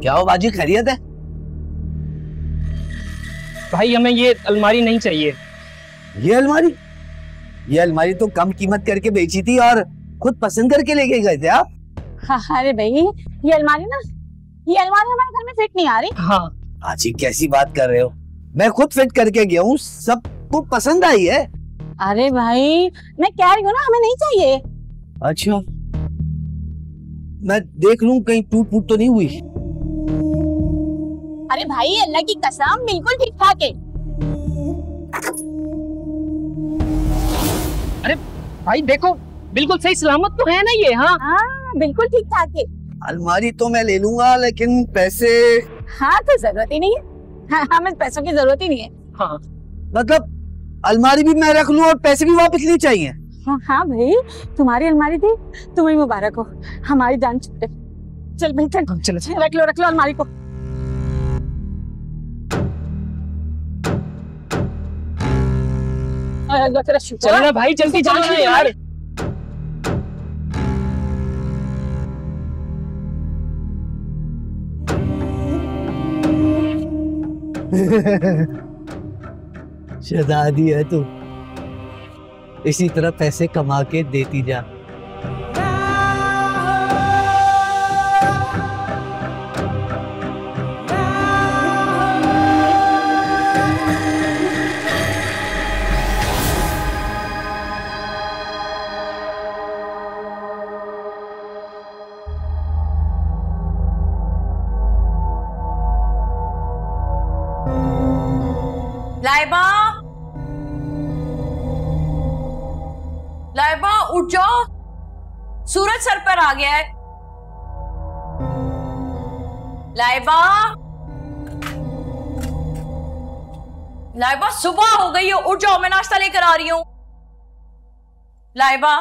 क्या हो बाजी, खैरियत है? भाई हमें ये अलमारी नहीं चाहिए। ये अलमारी तो कम कीमत करके बेची थी और खुद पसंद करके लेके गए थे आप। हाँ, अरे भाई ये अलमारी हमारे घर में फिट नहीं आ रही। हाँ बाजी कैसी बात कर रहे हो? मैं खुद फिट करके गया हूँ, सबको पसंद आई है। अरे भाई मैं कह रही हूँ ना, हमें नहीं चाहिए। अच्छा, मैं देख लूं कहीं टूट फूट तो नहीं हुई। अरे भाई अल्लाह की कसम बिल्कुल ठीक ठाक है। अरे भाई देखो, बिल्कुल सही सलामत तो है ना ये? हाँ बिल्कुल ठीक ठाक है। अलमारी तो मैं ले लूंगा, लेकिन पैसे। हाँ तो जरूरत ही नहीं है। हाँ, हमें पैसों की जरूरत ही नहीं है। हाँ मतलब अलमारी भी मैं रख लूं और पैसे भी वापस नहीं चाहिए? हाँ भाई, तुम्हारी अलमारी थी, तुम्हें मुबारक हो, हमारी जान छूटे। चल भाई चल, चलो रख लो अलमारी को। चलो ना भाई, जल्दी चलो ना यार। शहजादी है तू, इसी तरह पैसे कमा के देती जा। लाइबा उठ जाओ, सूरज सर पर आ गया है। लाइबा सुबह हो गई है, उठ जाओ, मैं नाश्ता लेकर आ रही हूँ। लाइबा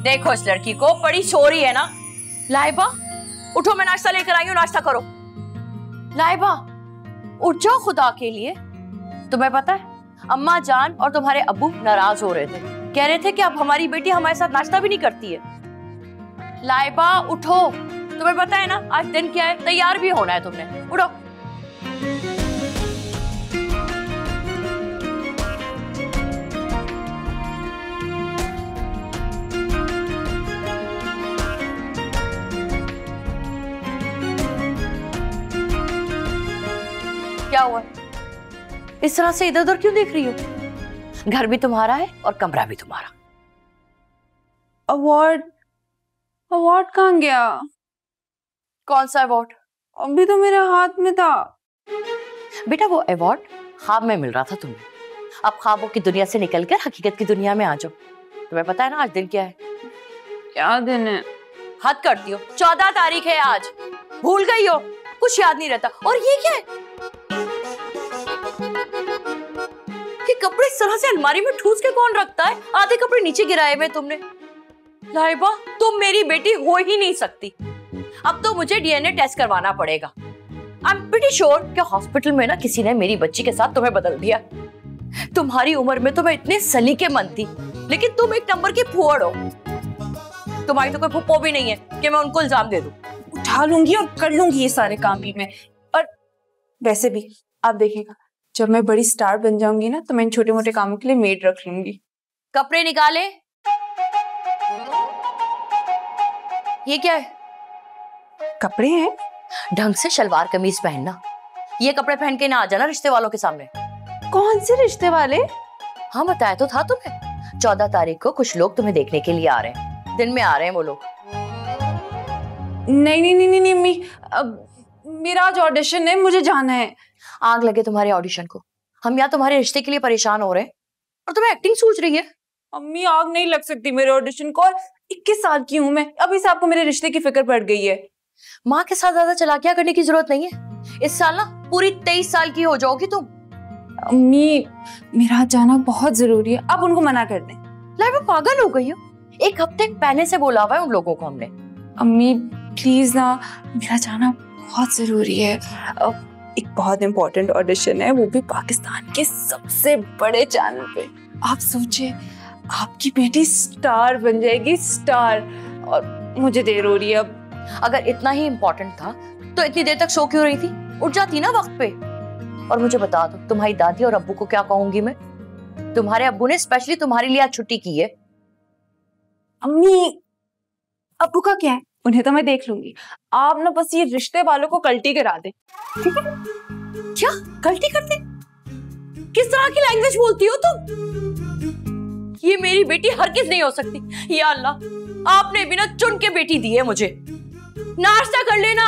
देखो इस लड़की को, बड़ी सो रही है ना। लाइबा उठो, मैं नाश्ता लेकर आई हूँ, नाश्ता करो। लाइबा उठ जाओ खुदा के लिए। तुम्हें पता है अम्मा जान और तुम्हारे अब्बू नाराज हो रहे थे, कह रहे थे कि अब हमारी बेटी हमारे साथ नाश्ता भी नहीं करती है। लाइबा उठो, तुम्हें पता है ना आज दिन क्या है, तैयार भी होना है तुमने, उठो। क्या हुआ, इस तरह से इधर उधर क्यों देख रही हो? घर भी तुम्हारा है और कमरा भी तुम्हारा। अवार्ड कहाँ गया? कौन सा अवार्ड? अभी तो मेरे हाथ में था। बेटा वो अवार्ड ख्वाब में मिल रहा था तुम्हें, अब ख्वाबों की दुनिया से निकलकर हकीकत की दुनिया में आ जाओ। तुम्हें पता है ना आज दिन क्या है? क्या दिन है? हद करती हो, 14 तारीख है आज, भूल गई हो, कुछ याद नहीं रहता। और ये क्या है, ये कपड़े इस तरह से अलमारी में ठूस के कौन रखता है? आधे कपड़े नीचे गिराए हुए तुमने। लाइबा तुम मेरी बेटी हो ही नहीं सकती, अब तो मुझे डीएनए टेस्ट करवाना पड़ेगा। आई एम प्रीटी श्योर कि हॉस्पिटल में ना किसी ने मेरी बच्ची के साथ तुम्हें बदल दिया। तुम्हारी उम्र में तो मैं इतने सलीकेमंद थी, लेकिन तुम एक नंबर की फुहड़ हो। तुम्हारी तो कोई फुप्पो भी नहीं है कि मैं उनको इल्जाम दे दूं। उठा लूंगी और कर लूंगी ये सारे काम भी मैं। और वैसे भी आप देखिएगा, जब मैं बड़ी स्टार बन जाऊंगी ना, तो मैं इन छोटे मोटे कामों के लिए मेड रख लूंगी। कपड़े निकाले। ये क्या है? कपड़े हैं? ढंग से शलवार कमीज पहनना, ये कपड़े पहन के ना आ जाना रिश्ते वालों के सामने। कौन से रिश्ते वाले? हाँ बताया तो था तुम्हें, 14 तारीख को कुछ लोग तुम्हें देखने के लिए आ रहे हैं, दिन में आ रहे हैं वो लोग। नहीं अम्मी, मेरा आज ऑडिशन है, मुझे जाना है। आग लगे तुम्हारे ऑडिशन को, हम यहाँ तुम्हारे रिश्ते के लिए परेशान हो रहे हैं और तुम्हें एक्टिंग सूझ रही है। अम्मी आग नहीं लग सकती मेरे ऑडिशन को, 21 साल की हूँ मैं, अभी से आपको मेरे रिश्ते की फिक्र पड़ गई है। माँ के साथ ज्यादा चालाकियां करने की जरूरत नहीं है। इस साल ना पूरी 23 साल की हो जाओगी तुम। अम्मी मेरा जाना बहुत जरूरी है, अब उनको मना कर दें। लाइबा पागल हो गई हो, एक हफ्ते पहले से बोला हुआ है उन लोगों को हमने। अम्मी प्लीज ना, मेरा जाना बहुत जरूरी है। एक बहुत इम्पोर्टेंट ऑडिशन है, वो भी पाकिस्तान के सबसे बड़े चैनल पे। आप सोचिए आपकी बेटी स्टार बन जाएगी, स्टार, और मुझे देर हो रही है अब। अगर इतना ही इम्पोर्टेंट था तो इतनी देर तक सो क्यों रही थी? उठ जाती ना वक्त पे। और मुझे बता दो, तुम्हारी दादी और अब्बू को क्या कहूंगी मैं? तुम्हारे अब्बू ने स्पेशली तुम्हारे लिए आज छुट्टी की है। अम्मी अब्बू का क्या है, उन्हें तो मैं देख लूंगी। आप ना बस ये रिश्ते वालों को कल्टी करा दे, ठीक है? क्या कल्टी करते? किस तरह की लैंग्वेज बोलती हो तुम? ये मेरी बेटी हरगिज नहीं हो सकती। या अल्लाह, आपने भी ना चुन के बेटी दी है मुझे। नाश्ता कर लेना।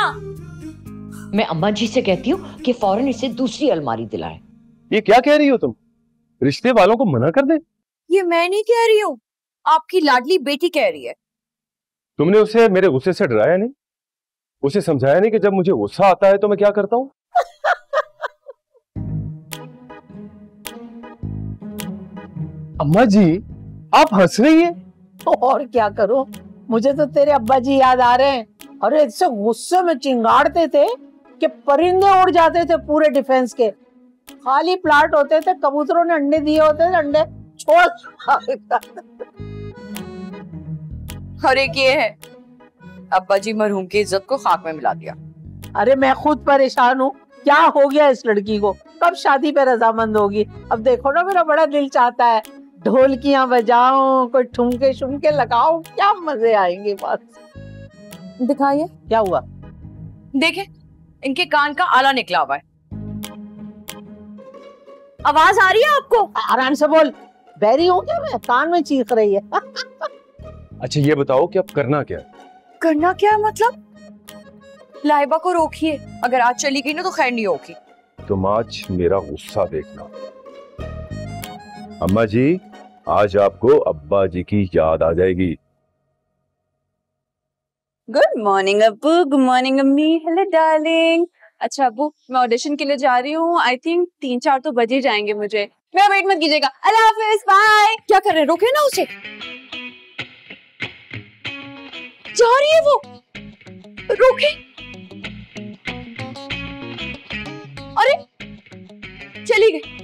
मैं अम्मा जी से कहती हूँ कि फौरन इसे दूसरी अलमारी दिलाए। ये क्या कह रही हो तुम? रिश्ते वालों को मना कर दे? ये मैं नहीं कह रही हूँ, आपकी लाडली बेटी कह रही है। तुमने उसे मेरे गुस्से से डराया नहीं? उसे समझाया नहीं कि जब मुझे गुस्सा आता है तो मैं क्या करता हूँ? अम्मा जी आप हंस रही हैं? और क्या करूं, मुझे तो तेरे अब्बा जी याद आ रहे हैं। अरे ऐसे गुस्से में चिंगाड़ते थे कि परिंदे उड़ जाते थे पूरे डिफेंस के। खाली प्लाट होते थे, कबूतरों ने अंडे दिए होते थे, अंडे छोड़। हर एक ये है, अब्बा जी मरहूम की इज्जत को खाक में मिला दिया। अरे मैं खुद परेशान हूँ, क्या हो गया इस लड़की को, कब शादी पे रजामंद होगी? अब देखो ना, मेरा बड़ा दिल चाहता है ढोलकियां बजाऊं, कोई ठुमके शुमके लगाऊं, क्या मजे आएंगे। बात दिखाइए क्या हुआ? देखे, इनके कान का आला निकला हुआ है। आवाज आ रही है आपको? आराम से बोल, बैरी हूँ क्या मैं? कान में चीख रही है। अच्छा ये बताओ कि अब करना क्या है? करना क्या है मतलब? लाइबा को रोकिए, अगर आज चली गई ना तो खैर नहीं होगी। तुम आज मेरा गुस्सा देखना। अम्मा जी आज आपको अब्बा जी की याद आ जाएगी। गुड मॉर्निंग अब्बू, गुड मॉर्निंग अम्मी, हेलो डार्लिंग। अच्छा अब्बू, मैं ऑडिशन के लिए जा रही हूँ। आई थिंक 3-4 तो बजे जाएंगे मुझे। मेरा वेट मत कीजिएगा। अल्लाह हाफिज, बाय। क्या कर रहे हैं? रोके ना उसे। जा रही है वो, रोके। अरे चली गई।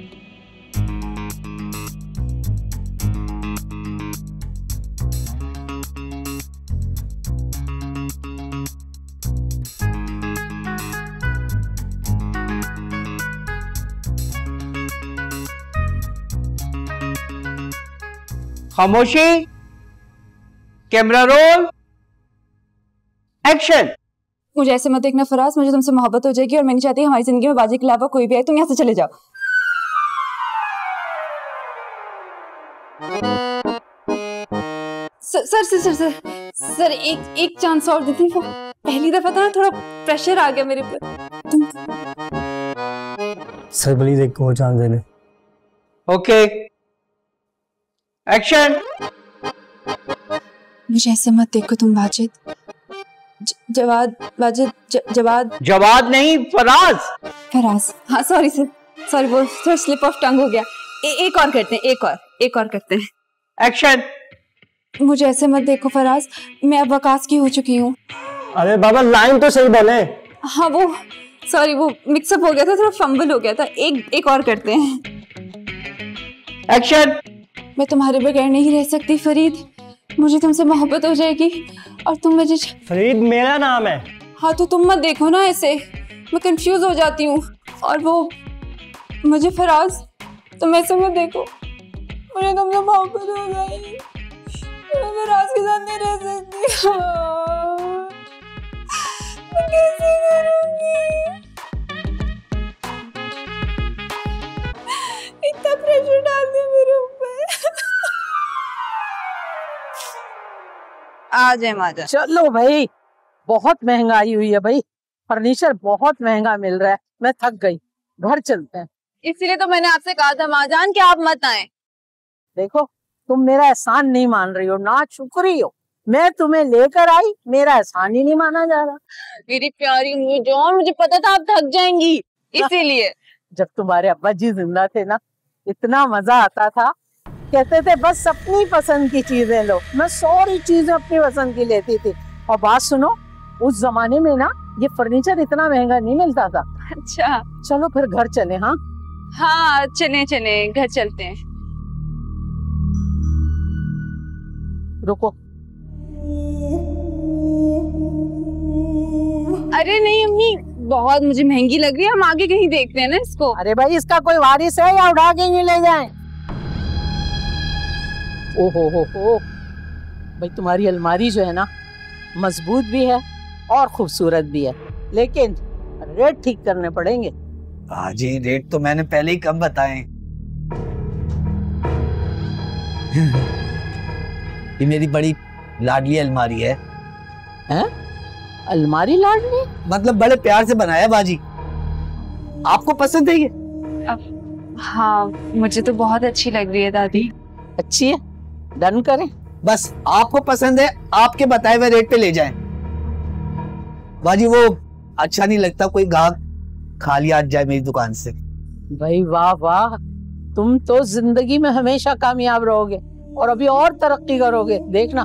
खामोशी, कैमरा रोल, एक्शन। मुझे ऐसे मत देखना फराज, मुझे तुमसे मोहब्बत हो जाएगी और मैं नहीं चाहती हमारी जिंदगी में बाजी के अलावा कोई भी आए। तुम यहाँ से चले जाओ। Sir sir sir sir sir एक चांस और देती। वो पहली दफा था ना, थोड़ा प्रेशर आ गया मेरे पर। तुम सर प्लीज एक और चांस दे दे। Okay, action. मुझे ऐसे मत देखो तुम वाजिद। जवाद, वाजिद, जवाद। जवाद नहीं, फराज। फराज, हाँ सॉरी सर, सॉरी, वो थोड़ा स्लिप ऑफ टंग हो गया। एक और करते हैं, एक और करते हैं। एक्शन। मुझे ऐसे मत देखो फराज, मैं अब वकास की हो चुकी हूँ। अरे बाबा लाइन तो सही बोले। हाँ वो सॉरी, वो मिक्सअप हो गया था, थोड़ा फंबल हो गया था। एक और करते हैं। एक्शन। मैं तुम्हारे बगैर नहीं रह सकती फरीद, मुझे तुमसे मोहब्बत हो जाएगी और तुम मुझे। फरीद मेरा नाम है। हाँ तो तुम मत देखो ना ऐसे, मैं कंफ्यूज हो जाती हूँ। और वो मुझे फराज, तुम ऐसे मत देखो, मुझे तुमसे मोहब्बत हो जाएगी, मैं फराज के साथ नहीं रह सकती। मैं कैसे करूँगी? इतना प्रेशर डाल दिया मेरे ऊपर। आ जाए माजा। चलो भाई, बहुत महंगाई हुई है भाई, फर्नीचर बहुत महंगा मिल रहा है, मैं थक गई, घर चलते हैं। इसीलिए तो मैंने आपसे कहा था माजान कि आप मत आए। देखो तुम मेरा एहसान नहीं मान रही हो, ना शुक्री हो, मैं तुम्हें लेकर आई, मेरा एहसान ही नहीं माना जा रहा। मेरी प्यारी अम्मी जान, मुझे पता था आप थक जाएंगी, इसीलिए। जब तुम्हारे अब्बा जी जिंदा थे ना, इतना मजा आता था, कहते थे बस अपनी पसंद की चीजें लो। मैं सारी चीजें अपनी पसंद की लेती थी। और बात सुनो, उस जमाने में ना ये फर्नीचर इतना महंगा नहीं मिलता था। अच्छा चलो फिर घर चले। हाँ हाँ, चले चले घर चलते हैं। रुको, अरे नहीं अम्मी, बहुत मुझे महंगी लग रही है, हम आगे कहीं देखते हैं ना इसको। अरे भाई इसका कोई वारिस है या उठा के ही ले जाएं? ओहो हो, भाई तुम्हारी अलमारी जो है ना, मजबूत भी है और खूबसूरत भी है, लेकिन रेट ठीक करने पड़ेंगे। हाँ जी, रेट तो मैंने पहले ही कम बताए। ये मेरी बड़ी लाडली अलमारी है। हैं? अलमारी लाडली? मतलब बड़े प्यार से बनाया बाजी। आपको पसंद है ये? हाँ, मुझे तो बहुत अच्छी लग रही है दादी। अच्छी है, डन करें। बस आपको पसंद है, आपके बताए हुए रेट पे ले जाएं। बाजी वो अच्छा नहीं लगता कोई गाहक खाली आ जाए मेरी दुकान से। भाई वाह वाह, तुम तो जिंदगी में हमेशा कामयाब रहोगे और अभी और तरक्की करोगे, देखना।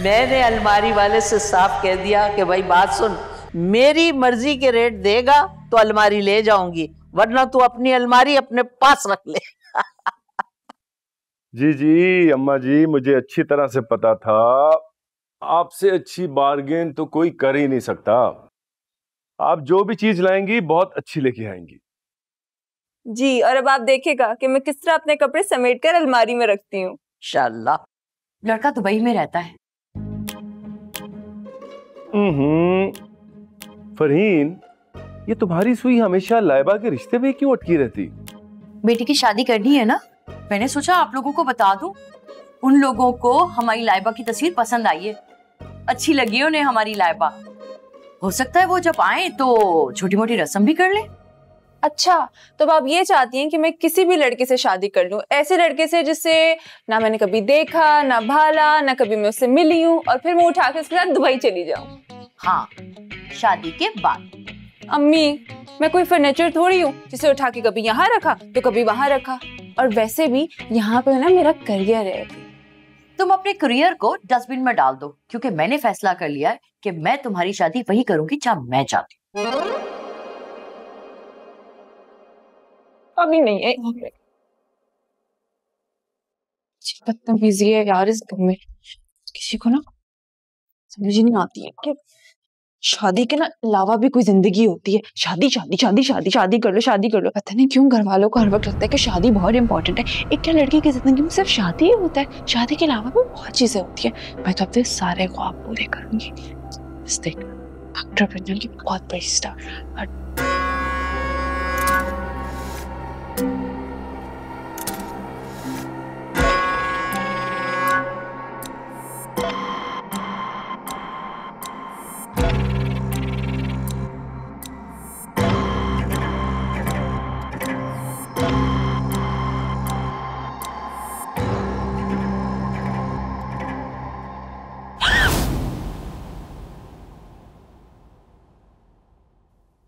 मैंने अलमारी वाले से साफ कह दिया कि भाई बात सुन, मेरी मर्जी के रेट देगा तो अलमारी ले जाऊंगी, वरना तू अपनी अलमारी अपने पास रख ले। जी जी अम्मा जी, मुझे अच्छी तरह से पता था आपसे अच्छी बार्गेन तो कोई कर ही नहीं सकता। आप जो भी चीज लाएंगी बहुत अच्छी लेके आएंगी। जी, और अब आप देखेगा कि मैं किस तरह अपने कपड़े समेटकर अलमारी में रखती हूँ। इंशाल्लाह। लड़का दुबई में रहता है। फरहीन, ये तुम्हारी सुई हमेशा लाइबा के रिश्ते में क्यों अटकी रहती? बेटी की शादी करनी है ना, मैंने सोचा आप लोगों को बता दूं। उन लोगों को हमारी लाइबा की तस्वीर पसंद आई है, अच्छी लगी है उन्हें हमारी लाइबा। हो सकता है वो जब आए तो छोटी मोटी रस्म भी कर ले। अच्छा, तो अब आप ये चाहती हैं कि मैं किसी भी लड़के से शादी कर लूं, ऐसे लड़के से जिससे ना मैंने कभी देखा, ना भाला, ना कभी मैं उससे मिली हूँ, और फिर मैं उठा के उसके साथ दुबई चली जाऊं? हाँ, शादी के बाद। अम्मी, मैं कोई फर्नीचर थोड़ी हूँ जिसे उठा के कभी यहाँ रखा तो कभी वहां रखा। और वैसे भी यहाँ पे ना मेरा करियर है। तुम अपने करियर को डस्टबिन में डाल दो, क्योंकि मैंने फैसला कर लिया है कि मैं तुम्हारी शादी वही करूंगी जहाँ मैं चाहती हूँ। अभी नहीं है। बदतमीजी है यार इस घर में, किसी को ना समझ ही नहीं आती है कि शादी के ना अलावा भी कोई जिंदगी होती है। शादी शादी शादी शादी शादी कर लो, शादी कर लो। पता नहीं क्यों घर वालों को हर वक्त लगता है कि शादी बहुत इंपॉर्टेंट है। एक क्या लड़की की जिंदगी में सिर्फ शादी ही होता है, शादी के अलावा भी बहुत चीजें होती है। मैं तो अपने सारे ख्वाब पूरे करूंगी। देख, डॉक्टर बनने की बहुत बड़ी स्टार।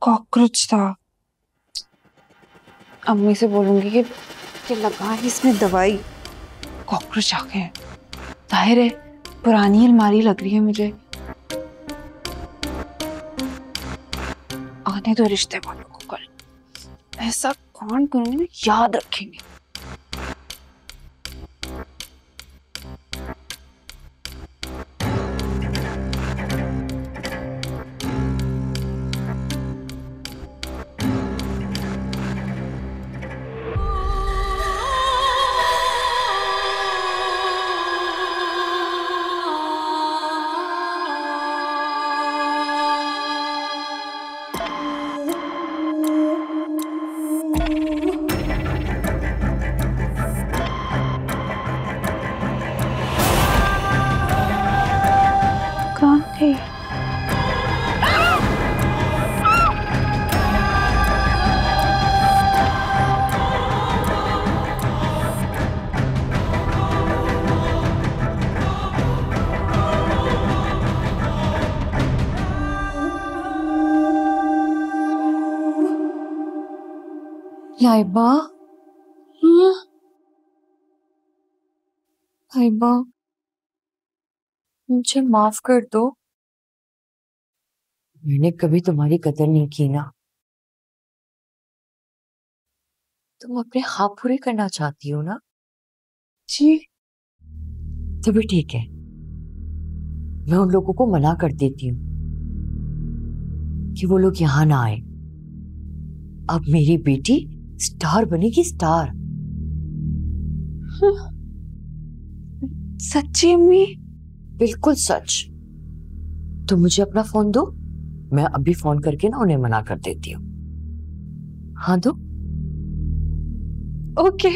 कॉकरोच था। अम्मी से बोलूंगी कि लगा है इसमें दवाई। कॉकरोच आ गए। जाहिर है पुरानी अलमारी लग रही है मुझे। आने दो रिश्ते वालों को कल। ऐसा कौन करूंगी ना, याद रखेंगे। लाइबा, लाइबा, मुझे माफ कर दो। मैंने कभी तुम्हारी कदर नहीं की ना। तुम अपने ख्वाब पूरे करना चाहती हो ना? जी। तो भी ठीक है, मैं उन लोगों को मना कर देती हूँ कि वो लोग यहाँ ना आए। अब मेरी बेटी स्टार बनेगी, स्टार। सच्ची अम्मी? बिल्कुल सच। तो मुझे अपना फोन दो, मैं अभी फोन करके ना उन्हें मना कर देती हूँ। हाँ दो। ओके।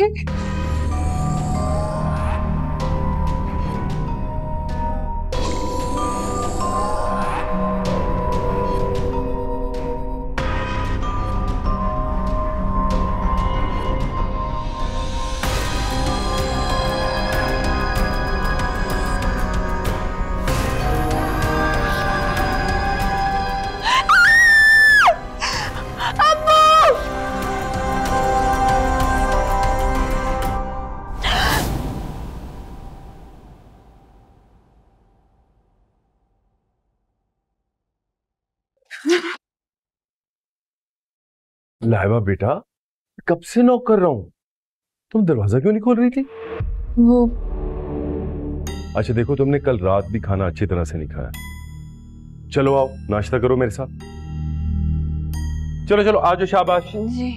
लाइबा बेटा, कब से नॉक कर रहा हूं, तुम दरवाजा क्यों नहीं खोल रही थी? वो अच्छा देखो, तुमने कल रात भी खाना अच्छी तरह से नहीं खाया। चलो आओ नाश्ता करो मेरे साथ। चलो चलो आज शाबाश। जी।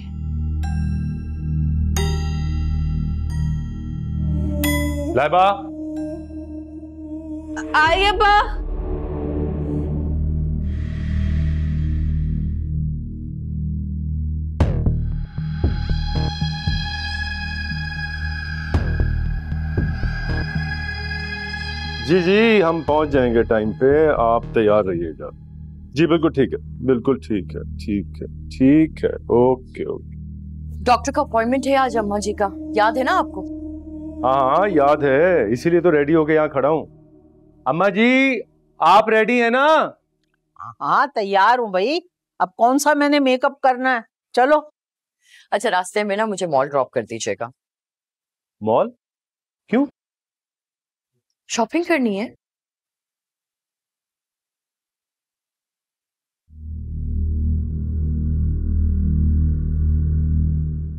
लाइबा, आइए बा। जी जी हम पहुंच जाएंगे टाइम पे, आप तैयार रहिएगा। जी बिल्कुल ठीक है, बिल्कुल ठीक है, ठीक है, ठीक है, ओके ओके। डॉक्टर का अपॉइंटमेंट है आज अम्मा जी का, याद है ना आपको? हाँ हाँ याद है, इसीलिए तो रेडी होके यहाँ खड़ा हूँ। अम्मा जी आप रेडी है ना? हाँ तैयार हूँ भाई, अब कौन सा मैंने मेकअप करना है, चलो। अच्छा रास्ते में ना मुझे मॉल ड्रॉप कर दीजिएगा। मॉल? क्यों? शॉपिंग करनी है।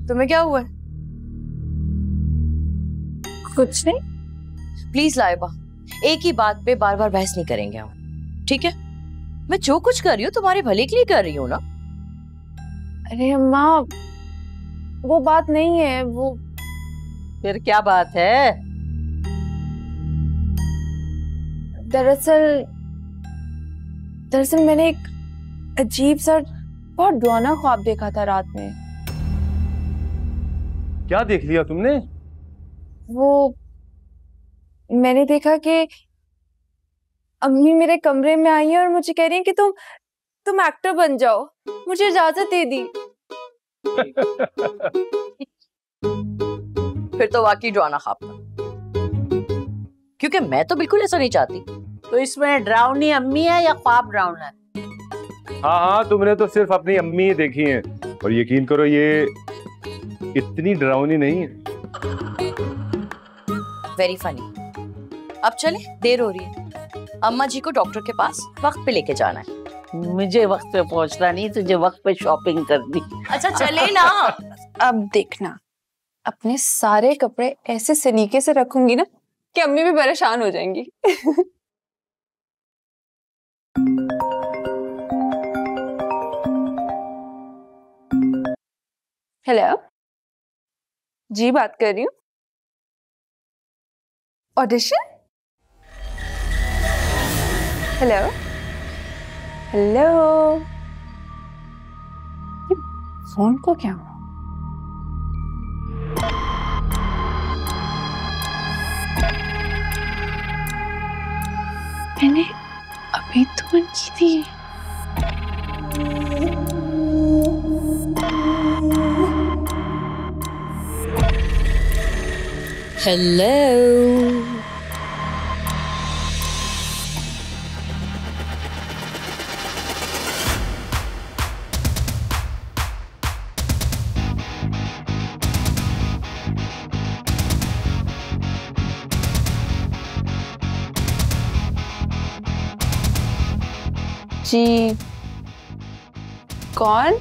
तुम्हें क्या हुआ है? कुछ नहीं। प्लीज लाइबा, एक ही बात पे बार बार बहस नहीं करेंगे हम, ठीक है? मैं जो कुछ कर रही हूँ तुम्हारे भले के लिए कर रही हूँ ना। अरे अम्मा, वो बात नहीं है। वो फिर क्या बात है? दरअसल मैंने एक अजीब सा बहुत डरावना ख्वाब देखा था रात में। क्या देख लिया तुमने? वो मैंने देखा कि अम्मी मेरे कमरे में आई है और मुझे कह रही है कि तुम एक्टर बन जाओ, मुझे इजाजत दे दी। फिर तो वाकई डरावना ख्वाब था, क्योंकि मैं तो बिल्कुल ऐसा नहीं चाहती। तो इसमें डरावनी अम्मी है या ख्वाब डरावना है? हाँ हाँ तुमने तो सिर्फ अपनी अम्मी ही देखी है, और यकीन करो ये इतनी डरावनी नहीं है। Very funny. अब चले, देर हो रही है। अम्मा जी को डॉक्टर के पास वक्त पे लेके जाना है। मुझे वक्त पे पहुंचना नहीं, तुझे वक्त पे शॉपिंग करनी। अच्छा चले ना। अब देखना, अपने सारे कपड़े ऐसे सलीके से रखूंगी ना कि अम्मी भी परेशान हो जाएंगी। हेलो जी, बात कर रही हूँ। ऑडिशन? हेलो हेलो, फोन को क्या हुआ? मैंने अभी तो बंद की थी। हेलो, जी कौन?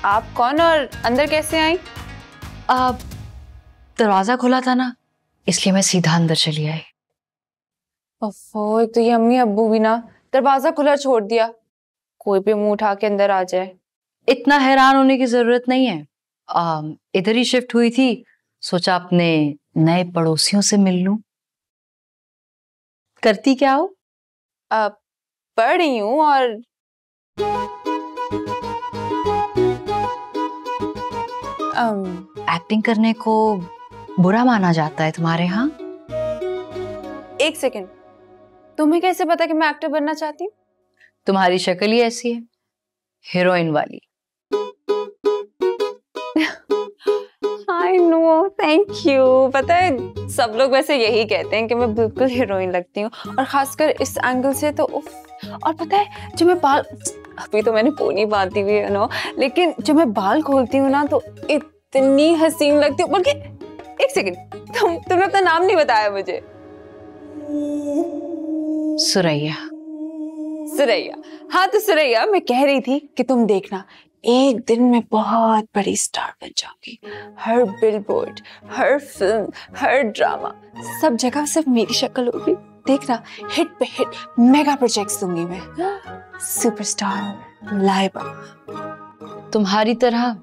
आप कौन और अंदर कैसे आई? दरवाजा खुला था ना, इसलिए मैं सीधा अंदर चली आई। ओफो, एक तो ये अम्मी अब्बू भी ना दरवाजा खुला छोड़ दिया, कोई भी मुंह उठा के अंदर आ जाए। इतना हैरान होने की जरूरत नहीं है। इधर ही शिफ्ट हुई थी, सोचा अपने नए पड़ोसियों से मिल लूं। करती क्या हो? पढ़ रही हूँ और एक्टिंग करने को बुरा माना जाता है तुम्हारे यहाँ? एक सेकंड, तुम्हें कैसे पता कि मैं एक्टर बनना चाहती हूँ? तुम्हारी शक्ल ही ऐसी है, हीरोइन वाली। I know, thank you. पता है सब लोग वैसे यही कहते हैं कि मैं बिल्कुल हीरोइन लगती हूँ, और खासकर इस एंगल से तो उफ। और पता है जो मैं बाल, अभी तो मैंने पोनी बांधी हुई है नो, लेकिन जब मैं बाल खोलती हूँ ना तो इतनी हसीन लगती हूँ। बल्कि एक सेकंड, तुमने अपना नाम नहीं बताया मुझे। सुरैया। सुरैया, हाँ तो सुरैया, मैं कह रही थी कि तुम देखना एक दिन मैं बहुत बड़ी स्टार बन जाऊंगी। हर बिलबोर्ड, हर फिल्म, हर ड्रामा, सब जगह सिर्फ मेरी शक्ल होगी। देखना हिट पे हिट मेगा प्रोजेक्ट्स दूंगी मैं। सुपरस्टार लाइबा। तुम्हारी तरह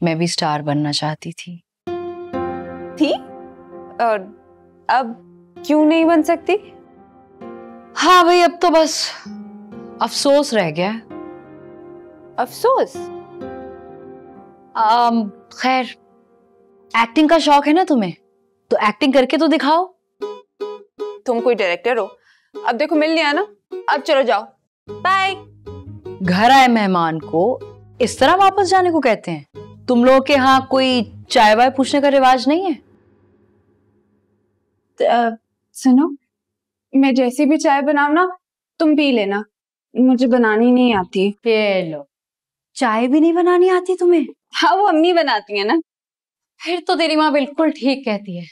मैं भी स्टार बनना चाहती थी। और अब क्यों नहीं बन सकती? हाँ भाई, अब तो बस अफसोस रह गया। अफसोस? खैर, एक्टिंग का शौक है ना तुम्हें, तो एक्टिंग करके तो दिखाओ। तुम कोई डायरेक्टर हो? अब देखो मिल लिया ना, अब चलो जाओ, बाय। घर आए मेहमान को इस तरह वापस जाने को कहते हैं? तुम लोगों के यहाँ कोई चाय वाय पूछने का रिवाज नहीं है? सुनो, मैं जैसी भी चाय बनाऊं ना, तुम पी लेना, मुझे बनानी नहीं आती। ये लो, चाय भी नहीं बनानी आती तुम्हें? हाँ, वो अम्मी बनाती है ना। फिर तो तेरी माँ बिल्कुल ठीक कहती है,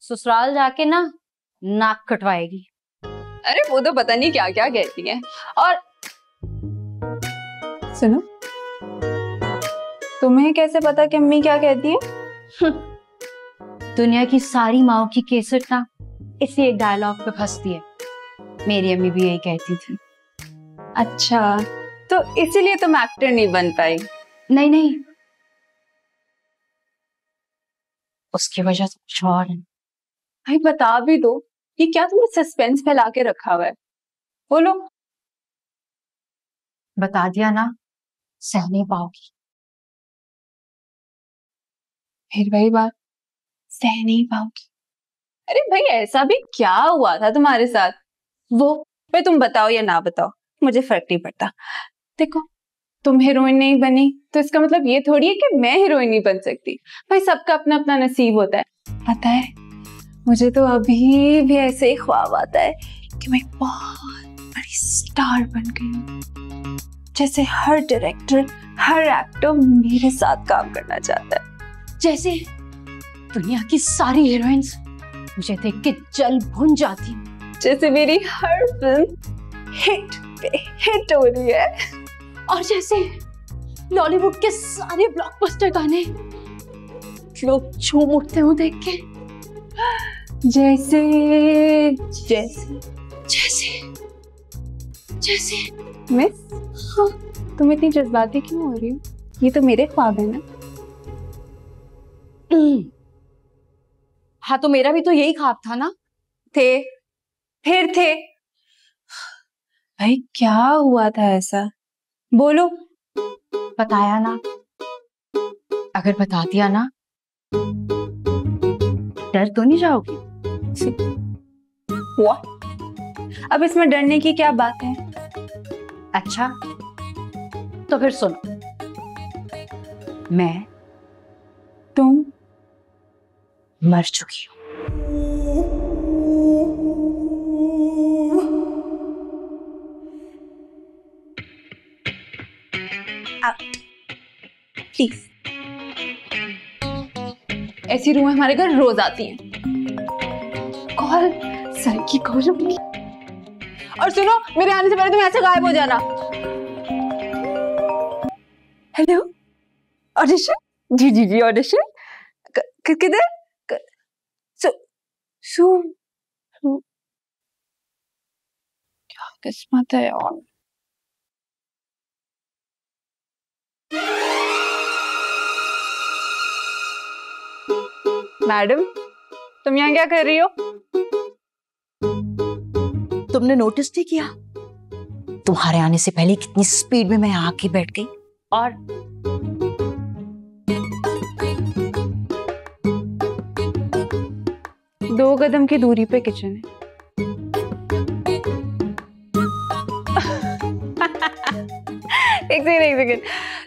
ससुराल जाके ना नाक कटवाएगी। अरे वो तो पता नहीं क्या क्या कहती है। और सुनो, तुम्हें कैसे पता कि अम्मी क्या कहती है? दुनिया की सारी माओ की केसट ना इसी एक डायलॉग पे फंसती है। मेरी अम्मी भी यही कहती थी। अच्छा, तो इसीलिए तुम एक्टर नहीं बन पाई? नहीं नहीं, उसकी वजह तो कुछ और है। भाई बता भी दो, ये क्या तुमने सस्पेंस फैला के रखा हुआ है? बोलो। बता दिया ना, सह नहीं पाओगी। फिर वही बात, सह नहीं पाओगी। अरे भाई ऐसा भी क्या हुआ था तुम्हारे साथ? वो भाई तुम बताओ या ना बताओ, मुझे फर्क नहीं पड़ता। देखो, तुम हीरोइन नहीं बनी तो इसका मतलब ये थोड़ी है कि मैं हीरोइन नहीं बन सकती। भाई सबका अपना अपना नसीब होता है। पता है, मुझे तो अभी भी ऐसे ही ख्वाब आता है कि मैं बहुत बड़ी स्टार बन गई हूँ, जैसे हर डायरेक्टर, हर एक्टर मेरे साथ काम करना चाहता है। जैसे दुनिया की सारी हीरोइंस मुझे देख के जल भुन जाती, जैसे मेरी हर फिल्म हिट पे हिट हो रही है, और जैसे लॉलीवुड के सारे ब्लॉकबस्टर गाने लोग झूम उठते हो देख के। जैसे जैसे जैसे जैसे मिस, हाँ, तुम इतनी जज्बाती क्यों हो रही हो? ये तो मेरे ख्वाब है ना। हाँ, तो मेरा भी तो यही ख्वाब था ना। थे, फिर थे। भाई क्या हुआ था ऐसा? बोलो। बताया ना, अगर बता दिया ना, डर तो नहीं जाओगी? What? अब इसमें डरने की क्या बात है? अच्छा, तो फिर सुनो, मैं, तुम मर चुकी हूँ। प्लीज। ऐसी रूहें हमारे घर रोज आती हैं। कॉल सर की कॉल होगी। और सुनो, मेरे आने से पहले तुम ऐसे गायब हो जाना। Hello, audition? जी जी जी, ऑडिशन किधर? क्या किस्मत है यार। मैडम, तुम यहाँ क्या कर रही हो? तुमने नोटिस नहीं किया तुम्हारे आने से पहले कितनी स्पीड में मैं आके बैठ गई? और दो कदम की दूरी पे किचन है। एक सेकंड,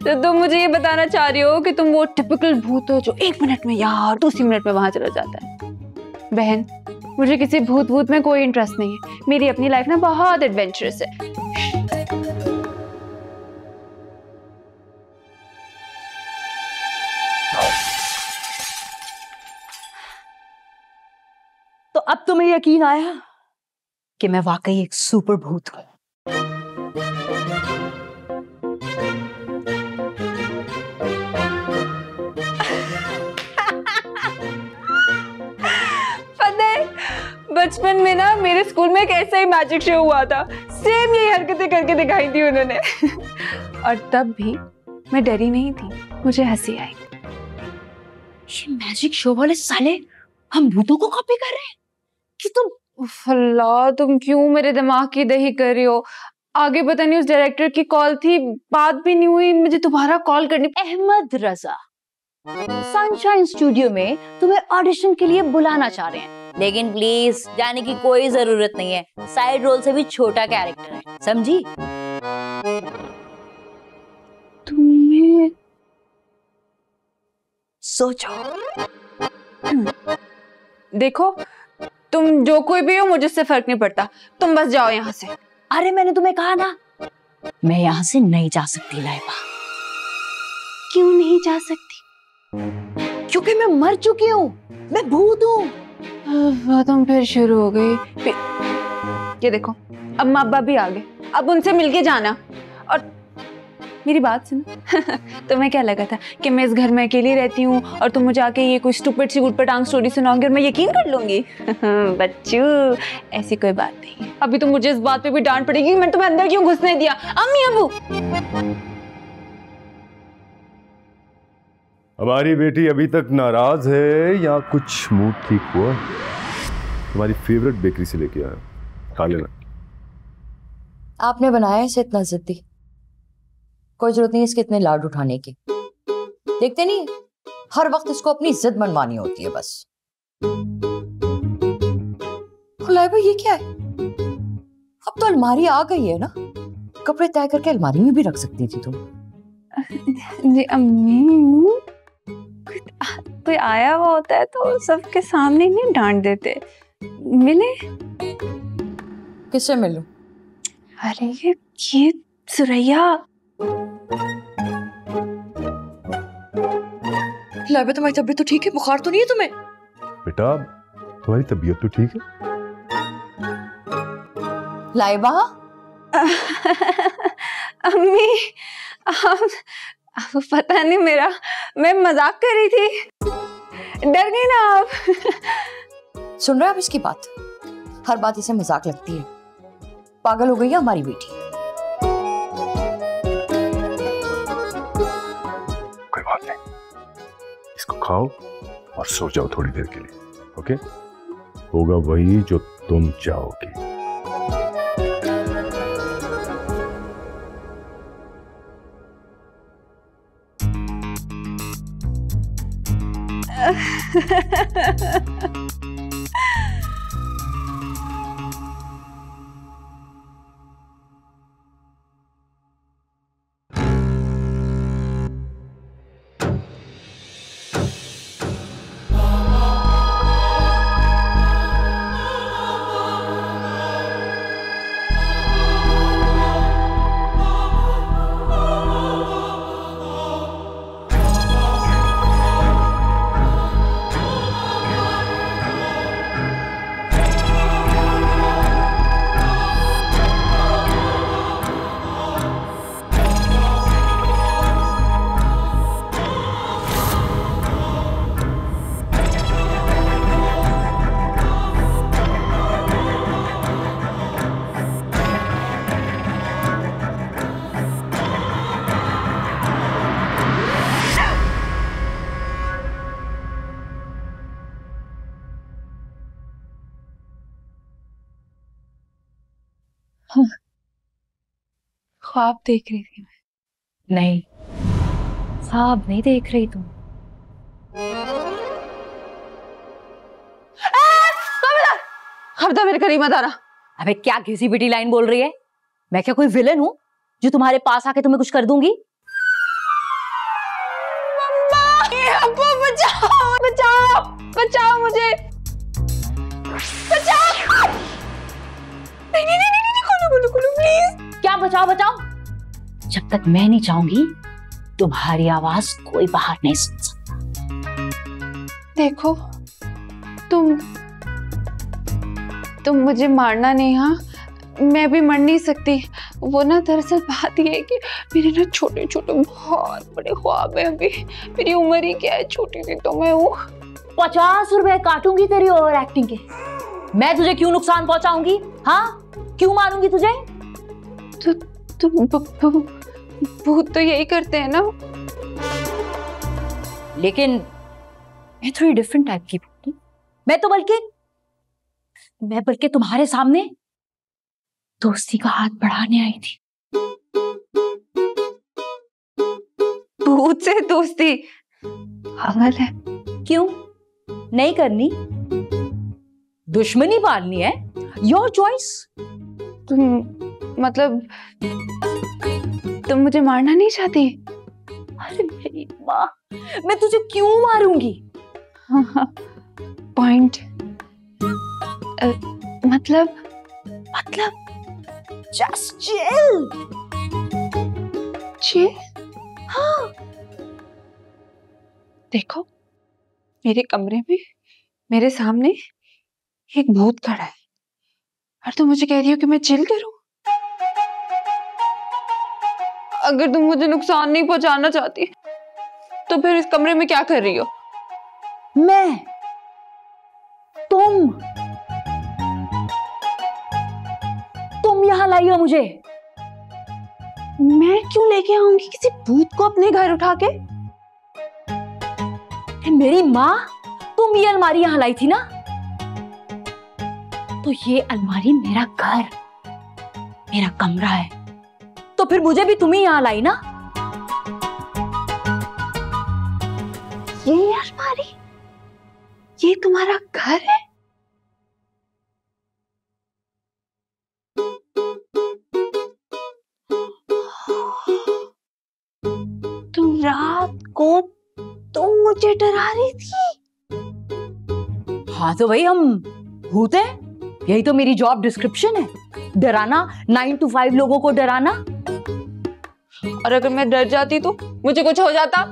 तो तुम मुझे ये बताना चाह रही हो कि तुम वो टिपिकल भूत हो जो 1 मिनट में यहाँ और दूसरी मिनट में वहां चला जाता है? बहन, मुझे किसी भूत में कोई इंटरेस्ट नहीं है। मेरी अपनी लाइफ ना बहुत एडवेंचरस है। तो अब तुम्हें यकीन आया कि मैं वाकई एक सुपर भूत हूं। बचपन में ना मेरे स्कूल में एक ऐसा ही मैजिक शो हुआ था। सेम यही हरकतें करके दिखाई थी उन्होंने। और तब भी मैं डरी नहीं थी, मुझे हंसी आई। ये मैजिक शो वाले साले हम भूतों को कॉपी कर रहे हैं कि तुम। अल्लाह, तुम क्यों मेरे दिमाग की दही कर रही हो? आगे पता नहीं उस डायरेक्टर की कॉल थी, बात भी नहीं हुई, मुझे दोबारा कॉल करनी। अहमद रजा सनशाइन स्टूडियो में तुम्हें ऑडिशन के लिए बुलाना चाह रहे हैं, लेकिन प्लीज जाने की कोई जरूरत नहीं है। साइड रोल से भी छोटा कैरेक्टर है, समझी? तुम्हें सोचो। देखो, तुम जो कोई भी हो, मुझे इससे फर्क नहीं पड़ता। तुम बस जाओ यहाँ से। अरे मैंने तुम्हें कहा ना, मैं यहाँ से नहीं जा सकती लाइबा। क्यों नहीं जा सकती? क्योंकि मैं मर चुकी हूँ, मैं भूत हूँ। तुम फिर शुरू हो गई। ये देखो, अब माँ बाप भी आ गए, अब उनसे मिलके जाना। और मेरी बात सुनो। तुम्हें क्या लगा था कि मैं इस घर में अकेली रहती हूँ और तुम मुझे आके ये कोई स्टूपिड सी उटपटांग स्टोरी सुनाओगे और मैं यकीन कर लूंगी? बच्चू, ऐसी कोई बात नहीं है। अभी तो मुझे इस बात पे भी डांट पड़ेगी, मैंने तुम्हें अंदर क्यों घुसने दिया? अम्मी, अबू, हमारी बेटी अभी तक नाराज है या कुछ मूड ठीक हुआ? तुम्हारी फेवरेट बेकरी से लेके आया, खा लेना। आपने बनाया इसे इतना जिद्दी, कोई जरूरत नहीं इसके इतने लाड उठाने की। देखते नहीं, हर वक्त इसको अपनी जिद मनवानी होती है बस। लाइबा, ये क्या है? अब तो अलमारी आ गई है ना, कपड़े तय करके अलमारी में भी रख सकती थी तुम। जी अम्मी, कोई आया हुआ होता है तो सबके सामने नहीं डांट देते। मिले? किससे मिलूं? अरे ये सुरैया। लाइबा, तुम्हारी तबीयत तो ठीक है? बुखार तो नहीं है तुम्हें? बेटा, तुम्हारी तबीयत तो ठीक है? लाइबा? अम्मी, आप पता नहीं, मैं मजाक कर रही थी, डर गई ना आप? सुन रहे हो आप इसकी बात? हर बात इसे मजाक लगती है। पागल हो गई है हमारी बेटी। कोई बात नहीं, इसको खाओ और सो जाओ थोड़ी देर के लिए, ओके? होगा वही जो तुम चाहोगी। ख्वाब देख रही थी मैं। नहीं, ख्वाब नहीं देख रही तुम। खबरदार मेरे करीब मत आना। अबे क्या घिसी पिटी लाइन बोल रही है? मैं क्या कोई विलन हूँ जो तुम्हारे पास आके तुम्हें कुछ कर दूंगी? अब्बू बचाओ बचाओ बचाओ मुझे, बचाओ। नहीं नहीं नहीं नहीं, खोलो खोलो खोलो प्लीज। क्या बचाओ बचाओ? जब तक मैं नहीं चाहूंगी तुम्हारी आवाज कोई बाहर नहीं सुन सकता। देखो तुम मुझे मारना नहीं, हाँ मैं भी मर नहीं सकती। वो ना दरअसल बात ये है कि मेरे ना छोटे छोटे बहुत बड़े ख्वाब है। अभी मेरी उम्र ही क्या है, छोटी सी तो मैं हूँ। 50 रुपए काटूंगी तेरी ओवर एक्टिंग के। मैं तुझे क्यों नुकसान पहुंचाऊंगी? हाँ क्यों मारूंगी तुझे? भूत तो यही करते हैं ना। लेकिन मैं थोड़ी डिफरेंट टाइप की भूत हूं। मैं बल्कि तुम्हारे सामने दोस्ती का हाथ बढ़ाने आई थी। भूत से दोस्ती पागल है। क्यों नहीं करनी? दुश्मनी पालनी है, योर चॉइस। तुम मुझे मारना नहीं चाहती? अरे मेरी माँ, मैं तुझे क्यों मारूंगी? पॉइंट मतलब जस्ट चिल। चिल? हाँ। देखो मेरे कमरे में मेरे सामने एक भूत खड़ा है और तुम मुझे कह रही हो कि मैं चिल करूं? अगर तुम मुझे नुकसान नहीं पहुंचाना चाहती तो फिर इस कमरे में क्या कर रही हो? तुम यहाँ लाई हो मुझे? मैं क्यों लेके आऊंगी किसी भूत को अपने घर उठा के? मेरी माँ, तुम ये अलमारी यहाँ लाई थी ना? तो ये अलमारी मेरा घर, मेरा कमरा है, तो फिर मुझे भी तुम ही यहाँ लाई ना? ये अलमारी, ये तुम्हारा घर है? तुम रात को तुम मुझे डरा रही थी? हाँ तो भाई हम भूत हैं, यही तो मेरी जॉब डिस्क्रिप्शन है, डराना, 9 to 5 लोगों को डराना। और अगर मैं डर जाती तो मुझे कुछ हो जाता?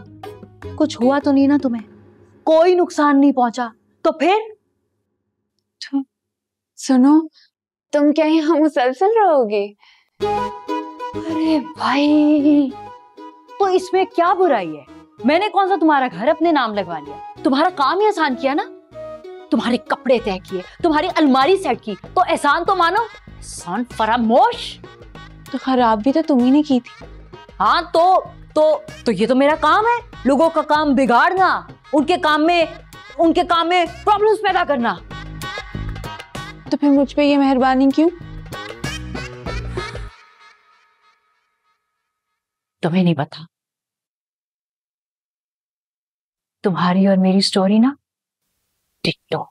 कुछ हुआ तो नहीं ना तुम्हें, कोई नुकसान नहीं पहुंचा, तो फिर? सुनो, तुम क्या यहाँ मुसलसल रहोगे? अरे भाई, तो इसमें क्या बुराई है? मैंने कौन सा तुम्हारा घर अपने नाम लगवा लिया? तुम्हारा काम ही आसान किया ना, तुम्हारे कपड़े तय किए, तुम्हारी अलमारी सेट की, तो एहसान तो मानो। एहसान फरामोश। तो खराब भी तो तुम ही ने की थी। हाँ तो ये तो मेरा काम है, लोगों का काम बिगाड़ना, उनके काम में प्रॉब्लम्स पैदा करना। तो फिर मुझ पे ये मेहरबानी क्यों? तुम्हें नहीं पता, तुम्हारी और मेरी स्टोरी ना डिट्टो।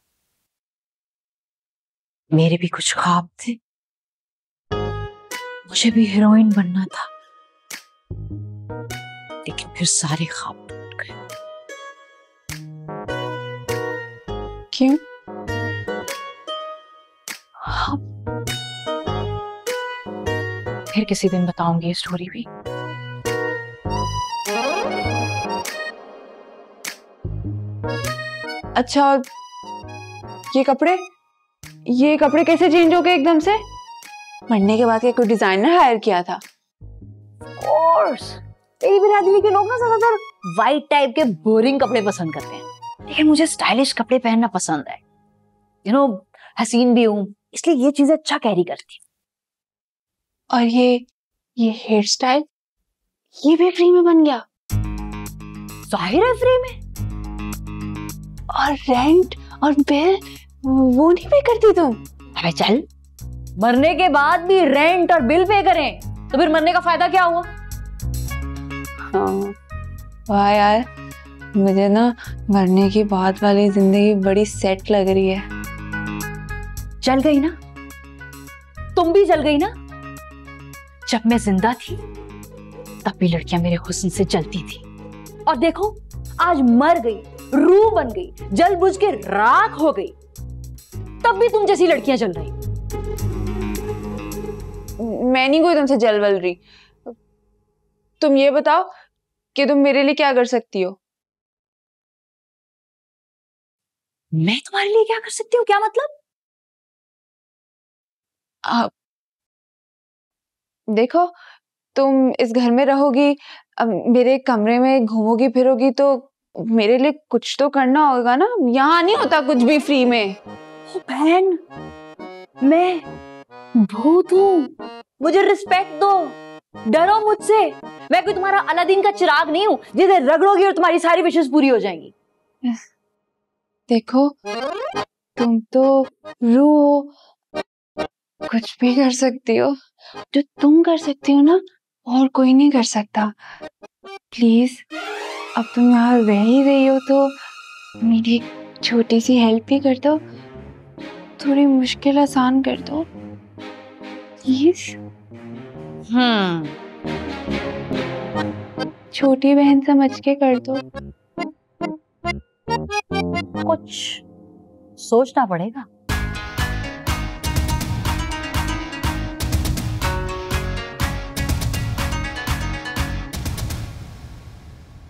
मेरे भी कुछ ख्वाब थे, मुझे भी हीरोइन बनना था, लेकिन फिर सारे ख्वाब टूट गए। क्यों? हाँ, फिर किसी दिन बताऊंगी ये स्टोरी भी। अच्छा, ये कपड़े कैसे चेंज हो गए एकदम से? मरने के बाद क्या कोई डिजाइनर हायर किया था? कोर्स, मेरी बिरादरी के लोग ना ज्यादातर वाइट टाइप के बोरिंग कपड़े पसंद करते हैं, लेकिन मुझे स्टाइलिश कपड़े पहनना पसंद है। हसीन भी हूँ, इसलिए ये चीजें अच्छा कैरी करती हूँ। और ये हेयर स्टाइल, ये भी फ्री में बन गया? जाहिर है फ्री में। और रेंट और बिल वो नहीं पे करती तुम? अबे चल, मरने के बाद भी रेंट और बिल पे करें तो फिर मरने का फायदा क्या हुआ? हाँ वाह यार, मुझे ना मरने की बाद वाली जिंदगी बड़ी सेट लग रही है। जल गई ना, तुम भी जल गई ना। जब मैं जिंदा थी तब भी लड़कियां मेरे हुस्न से जलती थी, और देखो आज मर गई, रूह बन गई, जल बुझ के राख हो गई, तब भी तुम जैसी लड़कियां जल रही। मैं नहीं कोई तुमसे जल बल रही। तुम ये बताओ कि तुम मेरे लिए क्या कर सकती हो? मैं तुम्हारे लिए क्या कर सकती हूँ? क्या मतलब? देखो, तुम इस घर में रहोगी, मेरे कमरे में घूमोगी फिरोगी, तो मेरे लिए कुछ तो करना होगा ना। यहाँ नहीं होता कुछ भी फ्री में। ओ बहन, मैं भूत हूँ, मुझे रिस्पेक्ट दो, डरो मुझसे। मैं कोई तुम्हारा अलादीन का चिराग नहीं हूँ जिसे रगड़ोगी और तुम्हारी सारी विशेष पूरी हो जाएंगी। देखो, तुम तो रूह हो, कुछ भी कर सकती हो। जो तुम कर सकती हो ना, और कोई नहीं कर सकता। प्लीज, अब तुम यहाँ रह ही रही हो तो मेरी एक छोटी सी हेल्प ही कर दो, थोड़ी मुश्किल आसान कर दो प्लीज। छोटी बहन समझ के कर दो। कुछ सोचना पड़ेगा।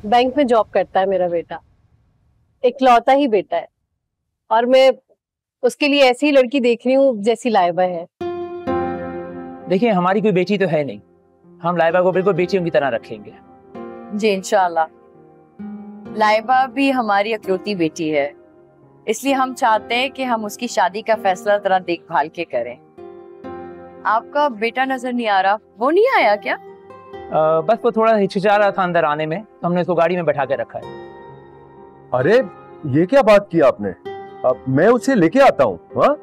बैंक में जॉब करता है मेरा बेटा, इकलौता ही बेटा है, और मैं उसके लिए ऐसी ही लड़की देख रही हूँ जैसी लाइबा है। देखिए, हमारी कोई बेटी तो है नहीं, हम लाइबा को बिल्कुल बेटियों की तरह रखेंगे। जी इंशाल्लाह। लाइबा भी हमारी अकलौती बेटी है, इसलिए हम चाहते हैं कि हम उसकी शादी का फैसला जरा देखभाल के करें। आपका बेटा नजर नहीं आ रहा, वो नहीं आया क्या? बस वो थोड़ा हिचकिचा रहा था अंदर आने में, तो हमने उसको गाड़ी में बैठा के रखा है। अरे ये क्या बात की आपने? अब मैं उसे लेके आता हूँ। हाँ,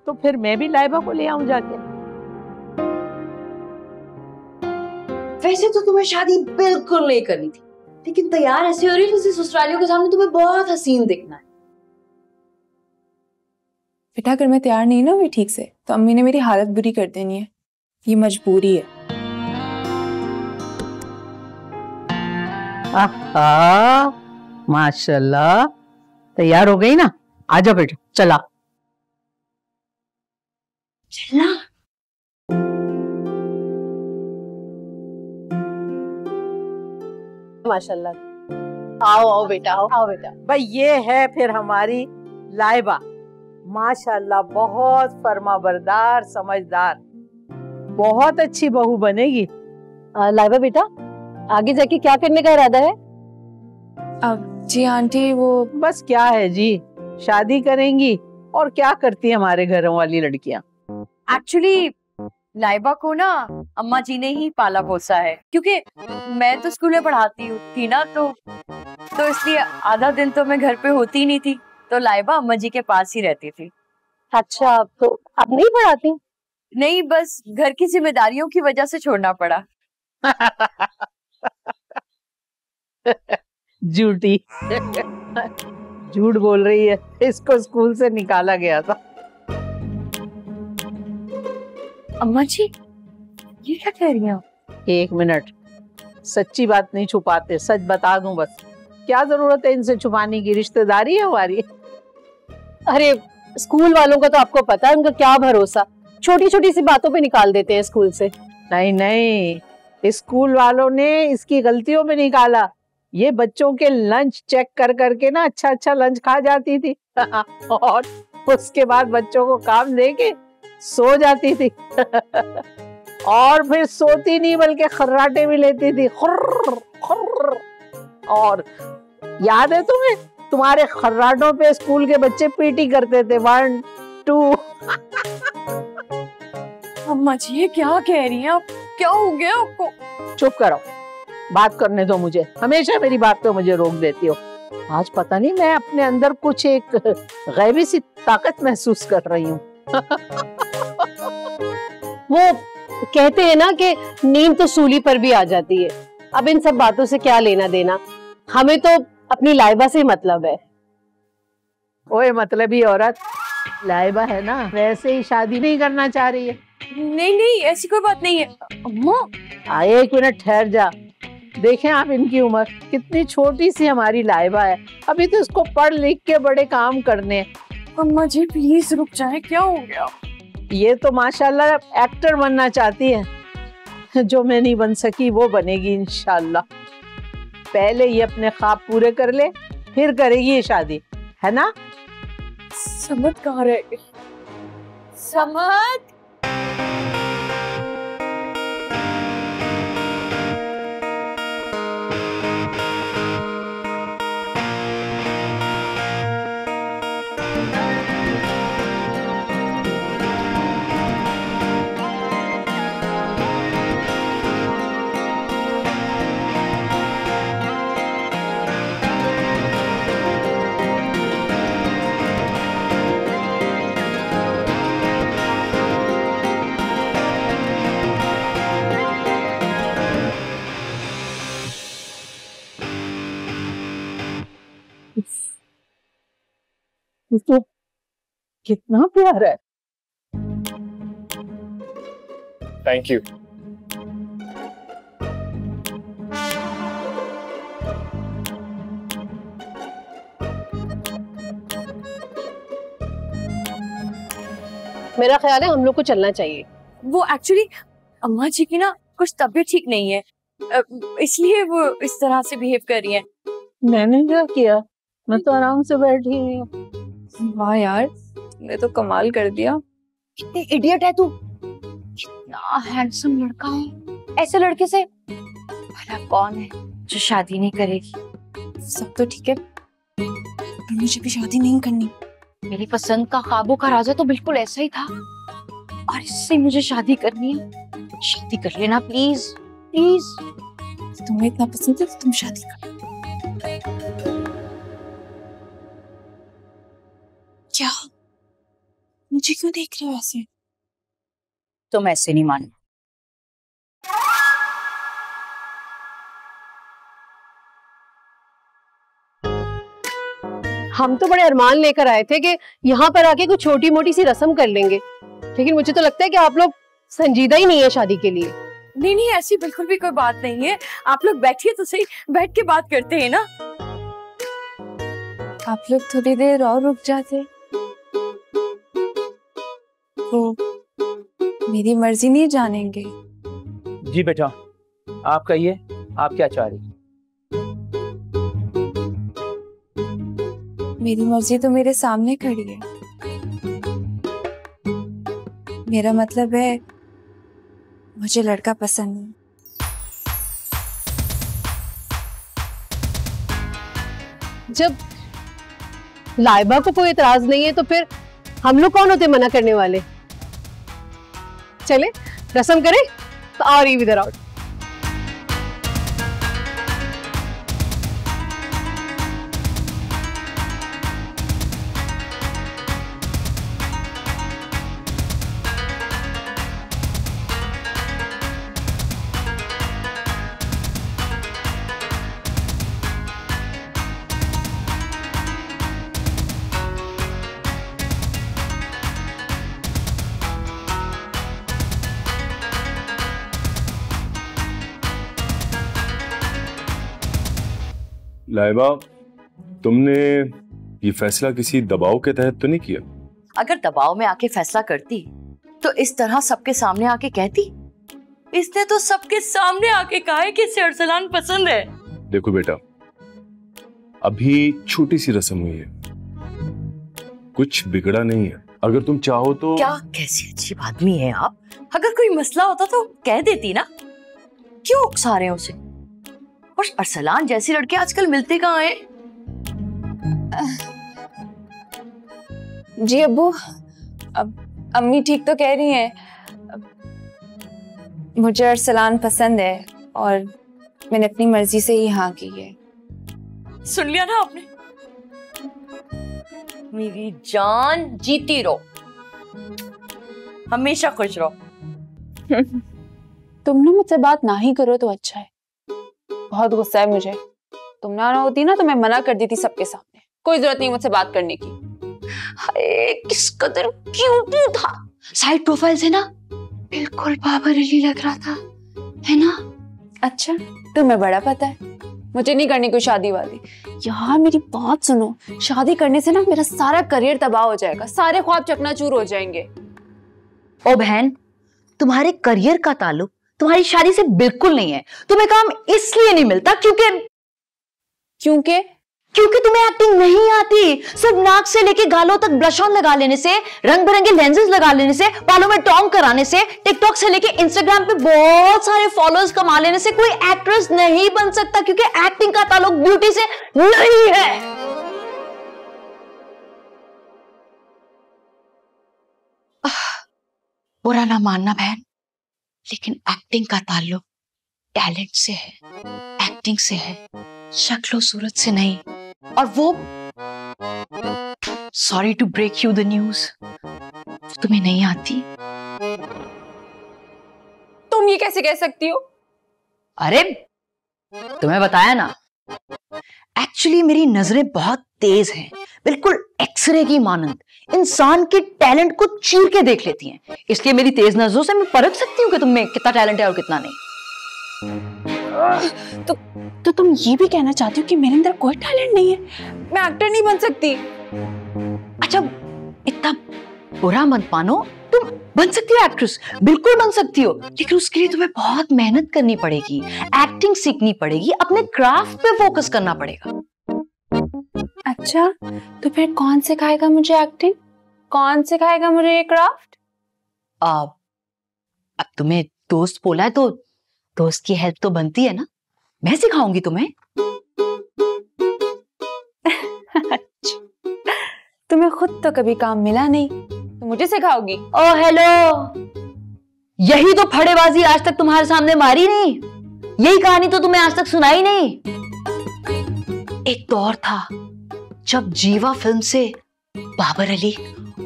तो फिर मैं भी लाइबा को ले आऊं जाके। वैसे तो तुम्हें शादी बिल्कुल नहीं करनी थी, लेकिन तैयार ऐसे हो रही है जैसे ससुरालियों के सामने तुम्हें बहुत हसीन दिखना है। बेटा, अगर मैं तैयार नहीं ना हुई ठीक से, तो अम्मी ने मेरी हालत बुरी कर देनी है। ये मजबूरी है। माशाल्लाह, तैयार हो गई ना? आजा बेटा, चला चलना। माशाल्लाह। आओ आओ बेटा, आओ बेटा। भाई ये है फिर हमारी लाइबा, माशाल्लाह, बहुत फर्माबरदार, समझदार, बहुत अच्छी बहू बनेगी। लाइबा बेटा, आगे जाके क्या करने का इरादा है? अब जी आंटी, वो बस क्या है जी, शादी करेंगी। और क्या करती है हमारे घरों वाली लड़कियां? एक्चुअली लाइबा को ना अम्मा जी ने ही पाला पोसा है, क्योंकि मैं तो स्कूल में पढ़ाती थी ना, तो इसलिए आधा दिन तो मैं घर पे होती नहीं थी, तो लाइबा अम्मा जी के पास ही रहती थी। अच्छा, तो अब नहीं पढ़ाती? नहीं, बस घर की जिम्मेदारियों की वजह से छोड़ना पड़ा। झूठी झूठ बोल रही है, इसको स्कूल से निकाला गया था। अम्मा जी, ये क्या कह रही हैं आप? एक मिनट, सच्ची बात नहीं छुपाते, सच बता दूं बस। क्या जरूरत है इनसे छुपाने की, रिश्तेदारी है हमारी। अरे स्कूल वालों का तो आपको पता है, उनका क्या भरोसा, छोटी छोटी सी बातों पे निकाल देते हैं स्कूल से। नहीं नहीं, स्कूल वालों ने इसकी गलतियों में निकाला। ये बच्चों के लंच चेक कर करके ना अच्छा लंच खा जाती थी और उसके बाद बच्चों को काम देके सो जाती थी और फिर सोती नहीं बल्कि खर्राटे भी लेती थी, खुर्र खुर्र। और याद है तुम्हें, तुम्हारे खर्राटों पे स्कूल के बच्चे पीटी करते थे, 1 2। अम्मा जी, ये क्या कह रही हैं आप? क्या हो गया आपको? चुप करो, बात करने दो मुझे। हमेशा मेरी बात पे मुझे रोक देती हो। आज पता नहीं, मैं अपने अंदर कुछ एक गैबी सी ताकत महसूस कर रही हूँ। वो कहते हैं ना कि नींद तो सूली पर भी आ जाती है। अब इन सब बातों से क्या लेना देना, हमें तो अपनी लाइबा से मतलब है। ओए मतलबी औरत, लाइबा है ना, वैसे ही शादी नहीं करना चाह रही है। नहीं नहीं, ऐसी कोई बात नहीं है अम्मा। एक मिनट ठहर जा, देखें आप इनकी उम्र कितनी छोटी सी हमारी लाइबा है, अभी तो इसको पढ़ लिख के बड़े काम करने हैं। अम्मा जी प्लीज रुक जाए, क्या हो गया? ये तो माशाल्लाह एक्टर बनना चाहती है, जो मैं नहीं बन सकी वो बनेगी इंशाल्लाह। पहले ये अपने ख्वाब पूरे कर ले, फिर करेगी ये शादी, है ना? समझ कहाँ रह गई? समझ तो कितना प्यारा है। Thank you. मेरा ख्याल है हम लोग को चलना चाहिए। वो एक्चुअली अम्मा जी की ना कुछ तबीयत ठीक नहीं है, इसलिए वो इस तरह से बिहेव कर रही है। मैंने क्या किया, मैं तो आराम से बैठी हुई हूँ। वाह यार, तुमने तो कमाल कर दिया। कितनी इडियट है तू, कितना हैंडसम लड़का है। ऐसे लड़के से भला कौन है जो शादी नहीं करेगी? सब तो ठीक है, पर मुझे भी शादी नहीं करनी। मेरी पसंद का ख्वाबों का राजा तो बिल्कुल ऐसा ही था, और इससे मुझे शादी करनी है। शादी कर लेना प्लीज प्लीज। तुम्हें इतना पसंद है तो तुम शादी कर। क्या? मुझे क्यों देख रहे हो ऐसे? तुम ऐसे नहीं मानो। हम तो बड़े अरमान लेकर आए थे कि यहाँ पर आके कुछ छोटी मोटी सी रस्म कर लेंगे, लेकिन मुझे तो लगता है कि आप लोग संजीदा ही नहीं है शादी के लिए। नहीं नहीं, ऐसी बिल्कुल भी कोई बात नहीं है। आप लोग बैठिए तो सही, बैठ के बात करते हैं ना। आप लोग थोड़ी देर और रुक जाते। तो मेरी मर्जी नहीं जानेंगे? जी बेटा, आप कहिए, आप क्या चाह रही? मेरी मर्जी तो मेरे सामने खड़ी है। मेरा मतलब है मुझे लड़का पसंद है। जब लाइबा को कोई एतराज नहीं है तो फिर हम लोग कौन होते मना करने वाले? चले रस्म करें। तो आ रही इधर आओ। लाइबा, तुमने ये फैसला किसी दबाव के तहत तो नहीं किया? अगर दबाव में आके फैसला करती तो इस तरह सबके सामने आके कहती। इसने तो सबके सामने आके कहा है कि इसे अरसलान पसंद है। देखो बेटा, अभी छोटी सी रस्म हुई है, कुछ बिगड़ा नहीं है। अगर तुम चाहो तो। क्या कैसी अजीब आदमी है आप। अगर कोई मसला होता तो कह देती ना, क्यों उकसा रहे हैं उसे? और अरसलान जैसी लड़के आजकल मिलते कहाँ हैं? जी अब्बू, अब अम्मी ठीक तो कह रही हैं। मुझे अरसलान पसंद है और मैंने अपनी मर्जी से ही हाँ की है। सुन लिया ना आपने? मेरी जान जीती रहो, हमेशा खुश रहो। तुम ना मुझसे बात ना ही करो तो अच्छा है। बहुत गुस्सा है मुझे। तुम ना होती ना तो मैं मना कर देती सबके सामने। कोई जरूरत नहीं मुझसे बात करने की। हाय किस कदर क्यूट था। साइड प्रोफाइल से ना बिल्कुल बाबर अली लग रहा था, है ना? अच्छा, तुम्हें बड़ा पता है। मुझे नहीं करनी कोई शादी वादी। यार मेरी बात सुनो, शादी करने से ना मेरा सारा करियर तबाह हो जाएगा, सारे ख्वाब चकनाचूर हो जाएंगे। ओ बहन, तुम्हारे करियर का ताल्लुक तुम्हारी शादी से बिल्कुल नहीं है। तुम्हें काम इसलिए नहीं मिलता क्योंकि तुम्हें एक्टिंग नहीं आती। सिर्फ नाक से लेके गालों तक ब्लश ऑन लगा लेने से, रंग बिरंगे लेंसेज लगा लेने से, बालों में टॉन्ग कराने से, टिकटॉक से लेके इंस्टाग्राम पे बहुत सारे फॉलोअर्स कमा लेने से कोई एक्ट्रेस नहीं बन सकता, क्योंकि एक्टिंग का ताल्लुक ब्यूटी से नहीं है। बुरा ना मानना बहन, लेकिन एक्टिंग का ताल्लुक टैलेंट से है, एक्टिंग से है, शक्लो सूरत से नहीं। और वो, sorry to break you the news, वो तुम्हें नहीं आती। तुम ये कैसे कह सकती हो? अरे तुम्हें बताया ना, एक्चुअली मेरी नजरें बहुत तेज हैं, बिल्कुल एक्सरे की मानंद। इंसान के टैलेंट को चीर के देख लेती हैं, इसलिए मेरी तेज नजरों से मैं परख सकती हूँ कि तुम में कितना टैलेंट है और कितना नहीं। तो तुम ये भी कहना चाहती हो कि मेरे अंदर कोई टैलेंट नहीं है, मैं एक्टर नहीं बन सकती? अच्छा, इतना बुरा मत मानो, तुम बन सकती हो एक्ट्रेस, बिल्कुल बन सकती हो, लेकिन उसके लिए तुम्हें बहुत मेहनत करनी पड़ेगी, एक्टिंग सीखनी पड़ेगी, अपने क्राफ्ट पे फोकस करना पड़ेगा। अच्छा, तो फिर कौन सिखाएगा मुझे एक्टिंग? कौन सिखाएगा मुझे ये क्राफ्ट? अब तुम्हें दोस्त बोला है तो दोस्त की हेल्प तो बनती है ना, मैं सिखाऊंगी तुम्हें। तुम्हें खुद तो कभी काम मिला नहीं, तो मुझे सिखाओगी? ओ हेलो, यही तो फड़ेबाजी आज तक तुम्हारे सामने मारी नहीं, यही कहानी तो तुम्हें आज तक सुनाई नहीं। एक दौर था जब जीवा फिल्म से बाबर अली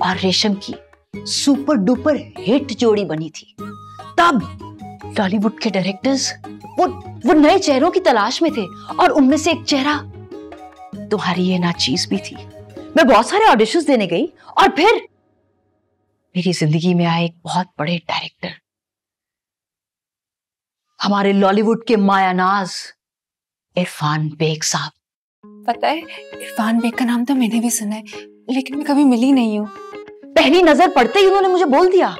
और रेशम की सुपर डुपर हिट जोड़ी बनी थी। तब टॉलीवुड के डायरेक्टर्स वो नए चेहरों की तलाश में थे, और उनमें से एक चेहरा तुम्हारी ये नाचीज भी थी। मैं बहुत सारे ऑडिशंस देने गई, और फिर मेरी जिंदगी में आए एक बहुत बड़े डायरेक्टर, हमारे लॉलीवुड के मायानाज इरफान बेग साहब। पता है, इरफान बेग का नाम तो मैंने भी सुना है, लेकिन मैं कभी मिली नहीं हूँ। पहली नजर पड़ते ही उन्होंने मुझे बोल दिया,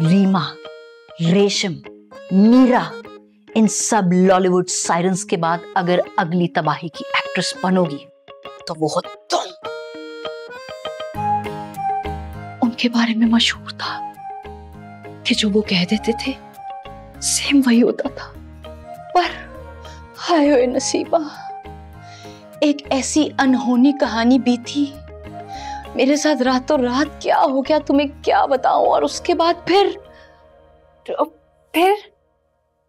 रीमा, रेशम, मीरा, इन सब लॉलीवुड साइरन्स के बाद अगर अगली तबाही की एक्ट्रेस बनोगी तो वो हो तुम। उनके बारे में मशहूर था कि जो वो कह देते थे सेम वही होता था। पर हाय होए नसीबा, एक ऐसी अनहोनी कहानी भी थी मेरे साथ। रातों रात क्या हो गया तुम्हें क्या बताऊं। और उसके बाद फिर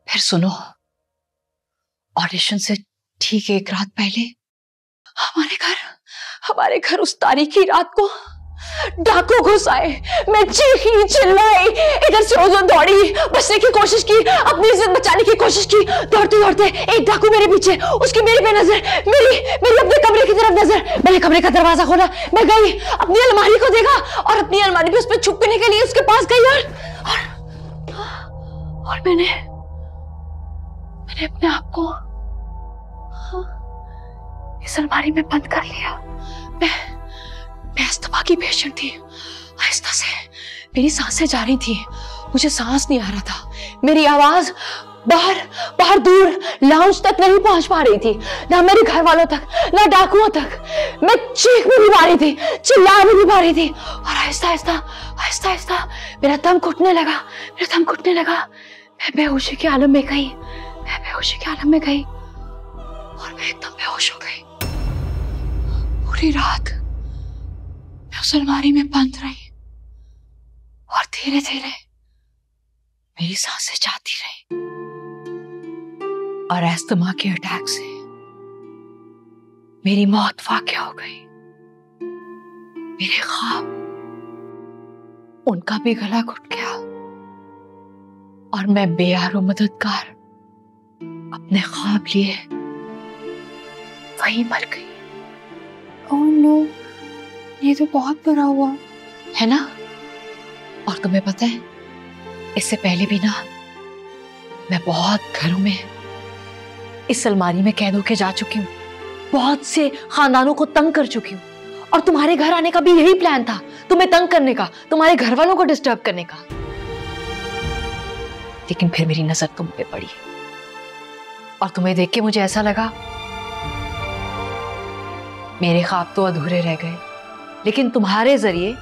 सुनो, ऑडिशन से ठीक एक रात पहले हमारे घर उस तारीखी रात को डाकू घुस आए। मैं चीखी चिल्लाई, इधर से उधर दौड़ी, बचने की कोशिश की, अपनी इज्जत बचाने की कोशिश की। दौड़ते दौड़ते एक डाकू मेरे पीछे, उसकी मेरे पे नजर, मेरी अपने कमरे की तरफ नजर। मैंने कमरे का दरवाजा खोला, मैं गई, अपनी अलमारी को देखा, और अपनी अलमारी पे उस पर छुपने के लिए उसके पास गई, और मैंने अपने आप को इस अलमारी में बंद कर लिया। मैं अस्थमा की पेशेंट थी। आहिस्ता से मेरी सांसें जा रही थी, मुझे सांस नहीं आ रहा था। मेरी आवाज बाहर दूर लाउंज तक नहीं पहुंच पा रही थी, ना मेरे घर वालों तक, ना डाकुओं तक। मैं चीख भी नहीं पा रही थी, चिल्ला भी नहीं पा रही थी, और आहिस्ता आहिस्ता मेरा दम घुटने लगा। मैं बेहोशी के आलम में गई, और मैं एकदम बेहोश हो गई। पूरी रात मैं उस अलमारी में बंद रही, और धीरे धीरे मेरी सांसें जाती रही, और अस्थमा के अटैक से मेरी मौत वाक़या हो गई। मेरे ख्वाब, उनका भी गला घुट गया, और मैं बेयारो मददगार अपने ख्वाब लिए वहीं मर गई। ओह नो, ये तो बहुत बुरा हुआ है ना? और तुम्हें पता है, इससे पहले भी ना मैं बहुत घरों में इस अलमारी में कैद होके जा चुकी हूँ, बहुत से खानदानों को तंग कर चुकी हूँ। और तुम्हारे घर आने का भी यही प्लान था, तुम्हें तंग करने का, तुम्हारे घर वालों को डिस्टर्ब करने का। लेकिन फिर मेरी नजर तुम पे पड़ी और तुम्हें देख के मुझे ऐसा लगा मेरे ख्वाब तो अधूरे रह गए, लेकिन तुम्हारे जरिए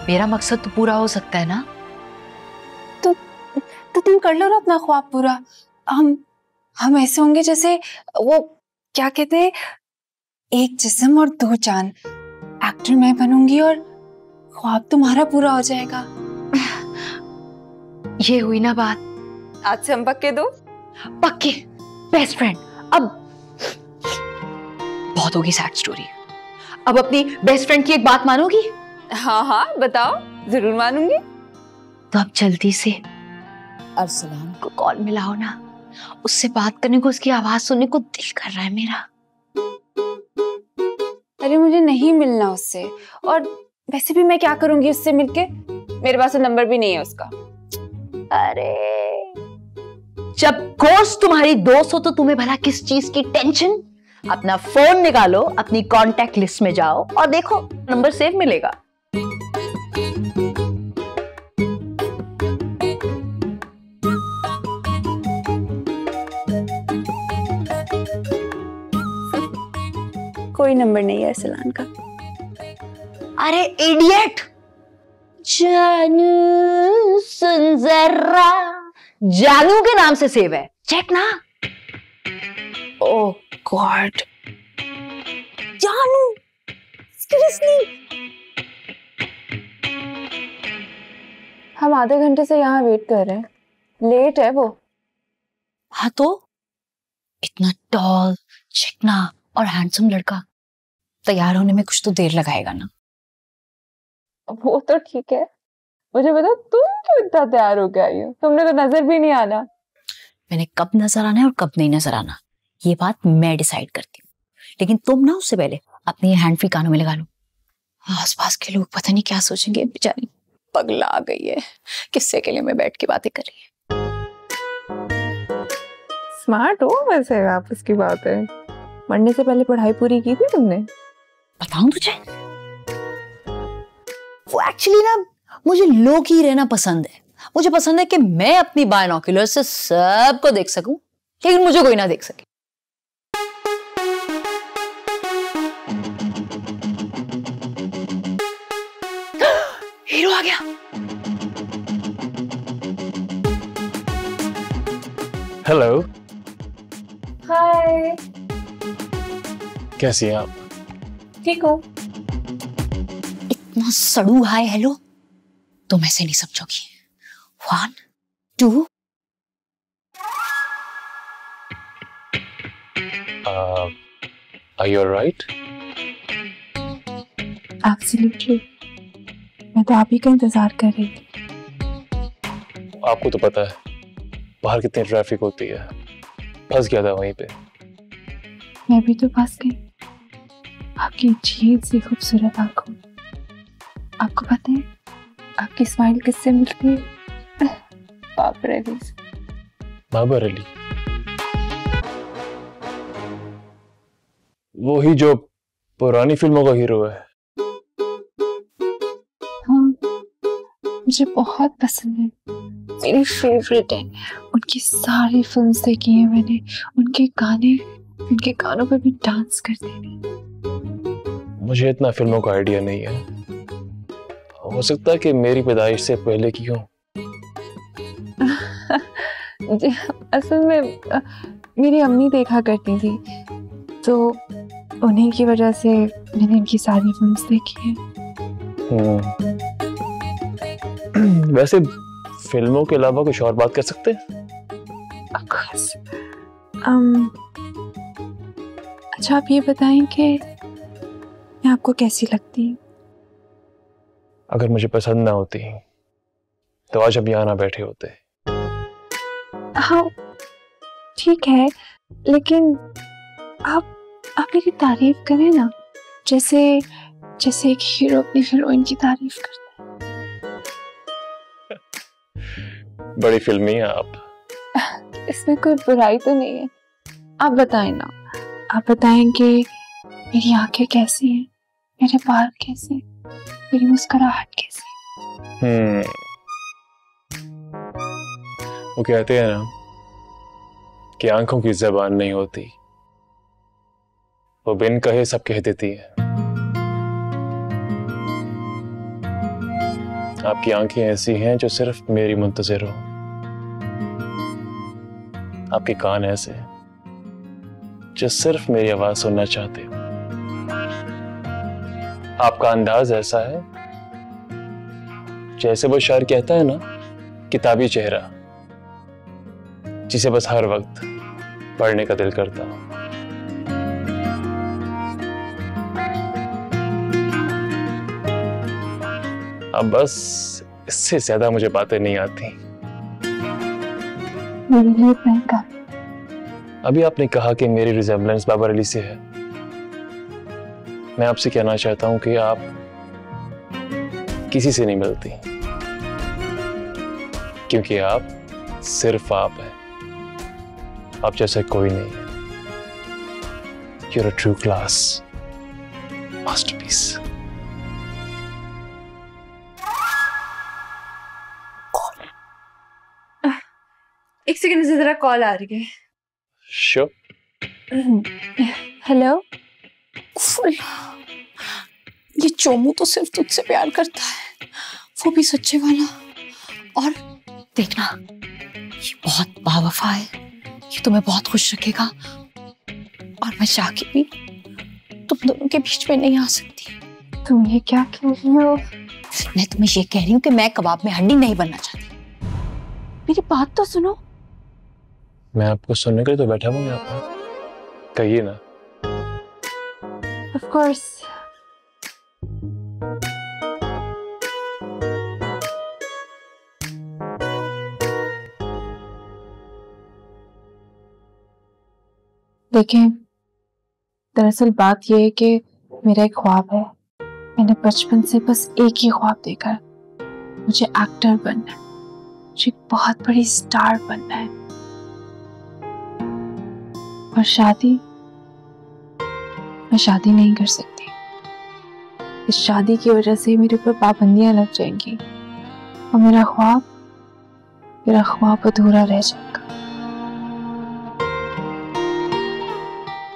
मेरा मकसद तो पूरा हो सकता है ना। तो तुम कर लो ना अपना ख्वाब पूरा। हम ऐसे होंगे जैसे वो क्या कहते हैं, एक जिस्म और दो जान। एक्टर मैं बनूंगी और ख्वाब तुम्हारा पूरा हो जाएगा। ये हुई ना बात। आज से हम पक्के दो, पक्के बेस्ट फ्रेंड। अब बहुत होगी सैड स्टोरी, अब अपनी बेस्ट फ्रेंड की एक बात मानोगी? हाँ हाँ बताओ, जरूर मानूंगी। तो अब जल्दी से अरसलान को कॉल मिलाओ ना, उससे बात करने को, उसकी आवाज सुनने को दिल कर रहा है मेरा। अरे मुझे नहीं मिलना उससे, और वैसे भी मैं क्या करूंगी उससे मिलके, मेरे पास तो नंबर भी नहीं है उसका। अरे जब कोर्स तुम्हारी दोस्त हो तो तुम्हें भला किस चीज की टेंशन? अपना फोन निकालो, अपनी कांटेक्ट लिस्ट में जाओ और देखो नंबर सेव मिलेगा। कोई नंबर नहीं है अरसलान का। अरे इडियट, जानू सुन जरा, जानू के नाम से सेव है, चेक ना। ओह गॉड, जानू, सीरियसली? हम आधे घंटे से यहाँ वेट कर रहे हैं, लेट है वो। हाँ तो इतना टॉल, चिकना और हैंडसम लड़का तैयार होने में कुछ तो देर लगाएगा ना। वो तो ठीक है, मुझे बता तुम क्यों इतना तैयार होके आई हो? तुमने तो नजर भी नहीं आना। मैंने कब नजर आना है और कब नहीं नजर आना, ये बात मैं डिसाइड करती हूँ। लेकिन तुम ना उससे पहले अपनी हैंड फ्री कानों में लगा लो। आसपास के लोग पता नहीं क्या सोचेंगे, बेचारी पगला आ गई है, किस्से के लिए मैं बैठ के बातें कर रही है। स्मार्ट हो वैसे आप, इसकी बात है। मरने से पहले पढ़ाई पूरी की थी तुमने? बताऊं तुझे, वो एक्चुअली ना मुझे लो की रहना पसंद है। मुझे पसंद है कि मैं अपनी बायनोक्यूलर से सबको देख सकूं, लेकिन मुझे कोई ना देख सके। हीरो आ गया। हेलो। हाय। कैसी हैं आप? ठीक हो? इतना सड़ू हाय हेलो तुम ऐसे नहीं समझोगी। 1 2 Are you alright? Absolutely. मैं तो आप ही का इंतजार कर रही थी। आपको तो पता है बाहर कितनी ट्रैफिक होती है, फंस गया था वहीं पे। मैं भी तो फंस गई आपकी झील सी खूबसूरत आंखों। आपको पता है आपकी स्माइल किससे मिलती है? बाबर अली से। बाबर अली? वो ही जो पुरानी फिल्मों का हीरो है। हाँ, मुझे बहुत पसंद है, मेरी फेवरेट है। उनकी सारी फिल्म्स देखी है मैंने, उनके गानों पे भी डांस करती थी। मुझे इतना फिल्मों का आइडिया नहीं है, हो सकता है कि मेरी पैदाइश से पहले की हो। असल में मेरी अम्मी देखा करती थी, तो उन्हीं की वजह से मैंने इनकी सारी फिल्म्स देखी है। वैसे फिल्मों के अलावा कुछ और बात कर सकते हैं? Of course. अच्छा आप ये बताएं कि मैं आपको कैसी लगती हूँ? अगर मुझे पसंद ना होती तो आज हम यहाँ ना बैठे होते। हाँ ठीक है, लेकिन आप मेरी तारीफ करें ना, जैसे जैसे एक हीरो अपनी हीरोइन की तारीफ करता है। बड़ी फिल्मी हैं आप। इसमें कोई बुराई तो नहीं है। आप बताएं ना, आप बताएं कि मेरी आंखें कैसी हैं, मेरे बाल कैसे, मेरी मुस्कुराहट कैसी। वो कहते हैं ना कि आंखों की ज़बान नहीं होती, वो बिन कहे सब कह देती है। आपकी आंखें ऐसी हैं जो सिर्फ मेरी मुंतज़िर हो, आपके कान ऐसे हैं जो सिर्फ मेरी आवाज सुनना चाहते हो, आपका अंदाज ऐसा है जैसे वो शायर कहता है ना, किताबी चेहरा जिसे बस हर वक्त पढ़ने का दिल करता हो। अब बस इससे ज्यादा मुझे बातें नहीं आती। मेरे लिए महंगा। अभी आपने कहा कि मेरी रिजेम्बलेंस बाबर अली से है। मैं आपसे कहना चाहता हूं कि आप किसी से नहीं मिलती, क्योंकि आप सिर्फ आप हैं। आप जैसा कोई नहीं है। You're a true class masterpiece. एक सेकंड से जरा कॉल आ रही है। Sure. हेलो। ये चोमू तो सिर्फ तुझसे प्यार करता है, वो भी सच्चे वाला। और देखना, ये बहुत बावफा है, ये तुम्हें बहुत खुश रखेगा। और मैं चाह के भी तुम दोनों के बीच में नहीं आ सकती। तुम ये क्या कह रही हो? मैं तुम्हें ये कह रही हूँ कि मैं कबाब में हड्डी नहीं बनना चाहती। मेरी बात तो सुनो। मैं आपको सुनने के लिए तो बैठा हूँ यहाँ पर, कहिए ना। Of course. देखें, दरअसल बात यह है कि मेरा एक ख्वाब है। मैंने बचपन से बस एक ही ख्वाब देखा है, मुझे एक्टर बनना है, मुझे एक बहुत बड़ी स्टार बनना है। और मैं शादी नहीं कर सकती। इस शादी की वजह से मेरे ऊपर पाबंदियां लग जाएंगी और मेरा ख्वाब अधूरा रह जाएगा।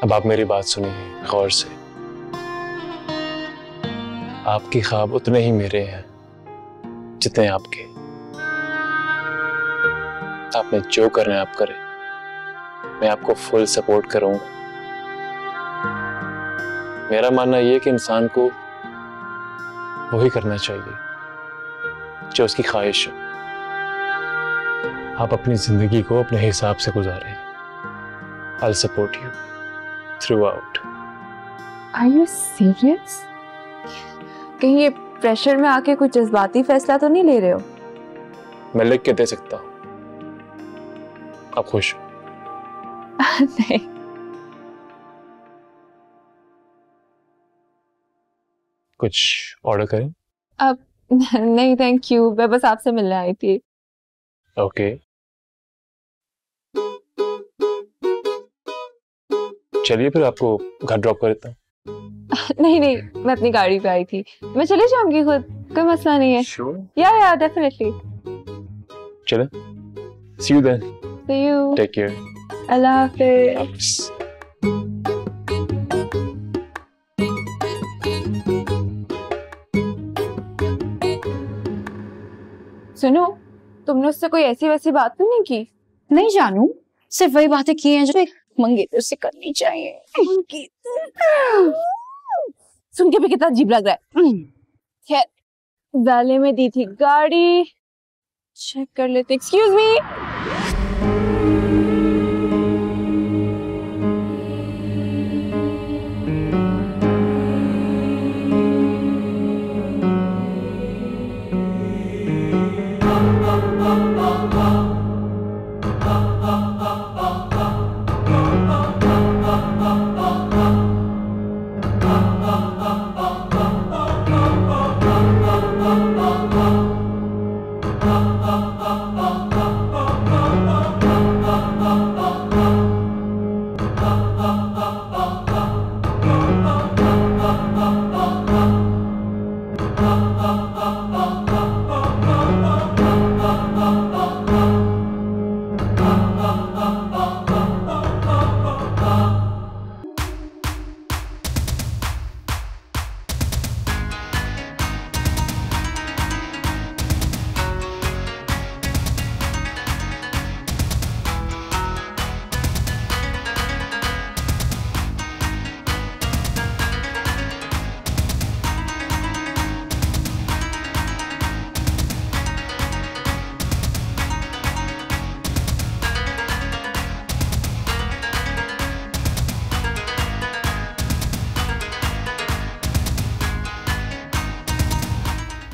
अब आप मेरी बात सुनिए गौर से। आपके ख्वाब उतने ही मेरे हैं जितने आपके। आपने जो करना है आप करें, मैं आपको फुल सपोर्ट करूंगा। मेरा मानना यह है कि इंसान को वही करना चाहिए जो उसकी ख्वाहिश हो। आप अपनी जिंदगी को अपने हिसाब से गुजारें। I'll support you throughout. Are you serious? कहीं ये प्रेशर में आके कुछ जज्बाती फैसला तो नहीं ले रहे हो? मैं लिख के दे सकता हूँ। आप खुश हो? नहीं। कुछ ऑर्डर करें? अब नहीं थैंक यू, मैं बस आपसे मिलने आई थी। ओके। चलिए फिर आपको घर ड्रॉप कर देता हूँ। नहीं, मैं अपनी गाड़ी पे आई थी, मैं चले जाऊंगी खुद, कोई मसला नहीं है। Sure. या डेफिनेटली। चलें। See you then. See you. Take care. अल्लाह हाफिज़। सुनो, तुमने उससे कोई ऐसी वैसी बात तो नहीं की? नहीं जानू, सिर्फ वही बातें की हैं जो एक मंगेतर से करनी चाहिए। सुन के भी कितना अजीब लग रहा है। खैर, वाले में दी थी गाड़ी, चेक कर लेते। Excuse me.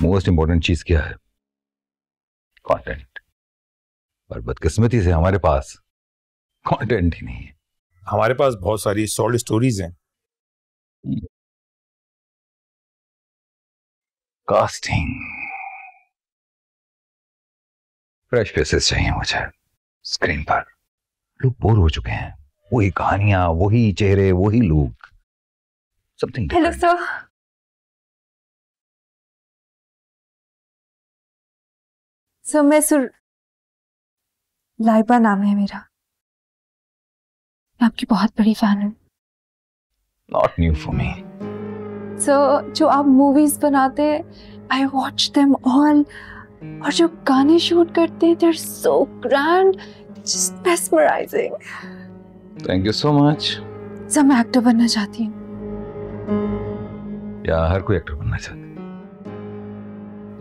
मोस्ट इंपॉर्टेंट चीज क्या है? कंटेंट। पर बदकिस्मती से हमारे पास कंटेंट ही नहीं है। हमारे पास बहुत सारी सॉलिड स्टोरीज हैं। कास्टिंग, फ्रेश फेसेस चाहिए मुझे स्क्रीन पर। लोग बोर हो चुके हैं, वही कहानियां, वही चेहरे, वही लोग। समथिंग। Hello sir. सर मैं लाइबा नाम है मेरा। मैं आपकी बहुत बड़ी फैन हूँ। Not new for me. Sir जो आप मूवीज बनाते हैं, आई वॉच देम ऑल, और जो गाने शूट करते हैं, they're so grand, just mesmerizing. Thank you so much. Sir मैं एक्टर बनना चाहती हूँ। या हर कोई एक्टर बनना चाहता है,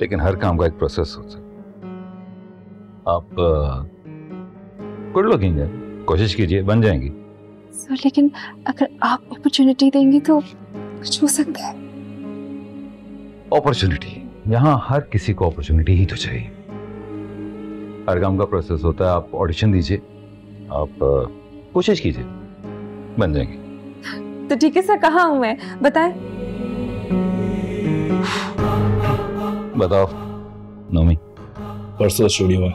लेकिन हर काम का एक प्रोसेस होता है। आप गुड लुकिंग है, कोशिश कीजिए, बन जाएंगी। सर लेकिन अगर आप अपॉर्चुनिटी देंगी तो कुछ हो सकता है। अपॉर्चुनिटी, यहाँ हर किसी को अपॉर्चुनिटी ही तो चाहिए। हर काम का प्रोसेस होता है। आप ऑडिशन दीजिए, आप कोशिश कीजिए, बन जाएंगे। तो ठीक है सर, कहाँ हूँ मैं, बताएं। बताओ नोमी। परसों स्टूडियो में।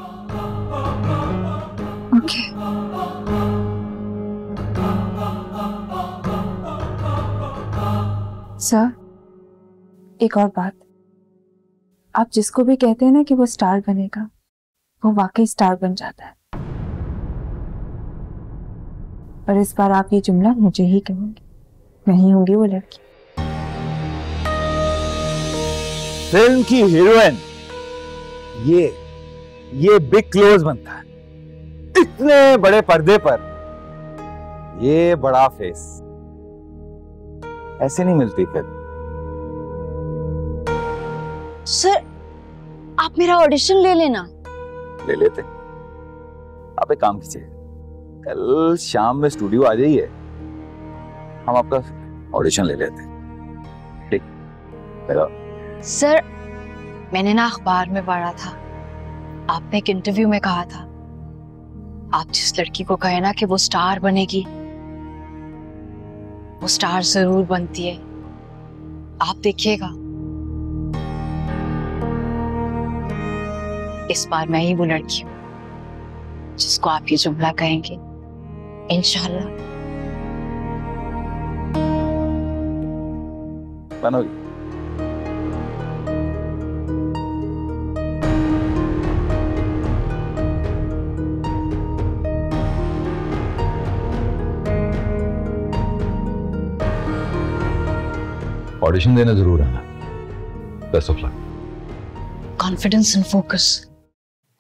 ओके। सर एक और बात, आप जिसको भी कहते हैं ना कि वो स्टार बनेगा, वो वाकई स्टार बन जाता है। पर इस बार आप ये जुमला मुझे ही कहेंगे, मैं ही होंगी वो लड़की। फिल्म की हीरोइन ये बिग क्लोज बनता है, इतने बड़े पर्दे पर ये बड़ा फेस, ऐसे नहीं मिलती फिल्म। सर आप मेरा ऑडिशन ले लेना। ले लेते। आप एक काम कीजिए, कल शाम में स्टूडियो आ जाइए, हम आपका ऑडिशन ले लेते हैं। ठीक लगाओ। सर मैंने ना अखबार में पढ़ा था, आपने एक इंटरव्यू में कहा था, आप जिस लड़की को कहे ना कि वो स्टार बनेगी, वो स्टार जरूर बनती है। आप देखिएगा, इस बार मैं ही वो लड़की हूं जिसको आप ये जुमला कहेंगे, इंशाल्लाह। बनोगी? ऑडिशन देने जरूर आना। Best of luck. Confidence and focus.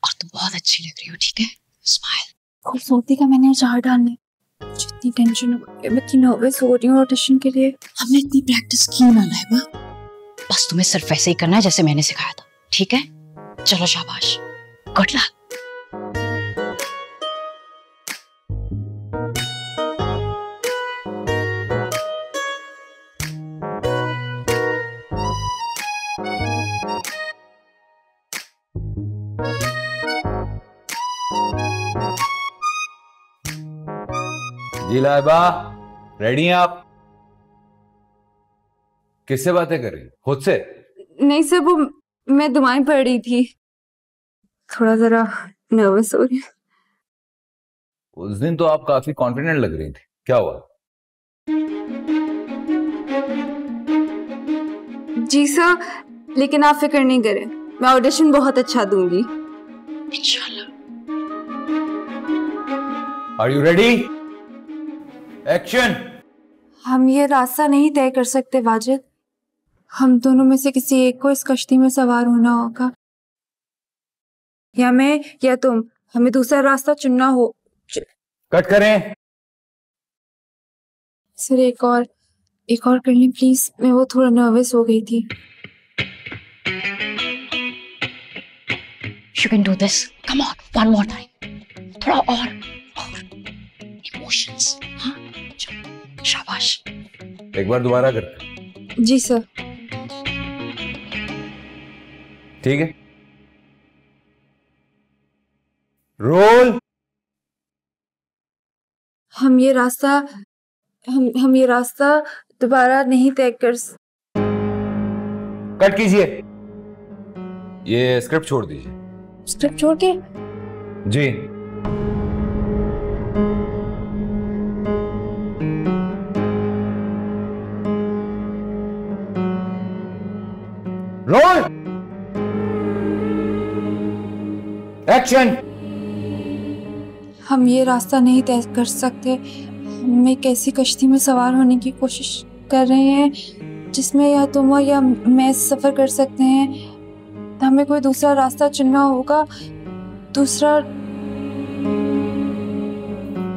और तुम बहुत अच्छी लग रही हो, ठीक है? स्माइल। खूबसूरती का मैंने जार डालने, जितनी टेंशन हो गई, मैं इतनी नर्वस हो रही हूँ ऑडिशन के लिए। हमने इतनी प्रैक्टिस की ना लाइबा, बस तुम्हें सिर्फ वैसे ही करना है जैसे मैंने सिखाया था, ठीक है? चलो शाबाश, गुड लक। जी लाइबा, रेडी हैं आप? किससे बातें कर रही? खुद से? नहीं सर, वो मैं दुआएं पढ़ रही थी। थोड़ा जरा नर्वस हो रही हूँ। उस दिन तो आप काफी कॉन्फिडेंट लग रही थी, क्या हुआ? जी सर, लेकिन आप फिक्र नहीं करें, मैं ऑडिशन बहुत अच्छा दूंगी इंशाल्लाह। Are you ready? एक्शन। हम ये रास्ता नहीं तय कर सकते वाजिद, हम दोनों में से किसी एक को इस कश्ती में सवार होना होगा, या मैं या तुम, हमें दूसरा रास्ता चुनना हो। कट करें। सर एक और कर लें प्लीज, मैं वो थोड़ा नर्वस हो गई थी। You can do this. Come on, one more time. थोड़ा और emotions. हाँ, शाबाश। एक बार दोबारा कर। जी सर। ठीक है, रोल। हम ये रास्ता दोबारा नहीं तय कर। कट कीजिए, ये स्क्रिप्ट छोड़ दीजिए। स्क्रिप्ट छोड़ के? जी। रोल। एक्शन। हम ये रास्ता नहीं तय कर सकते, हम एक ऐसी कश्ती में सवार होने की कोशिश कर रहे हैं जिसमें या तुम या मैं सफर कर सकते हैं। हमें कोई दूसरा रास्ता चुनना होगा। दूसरा,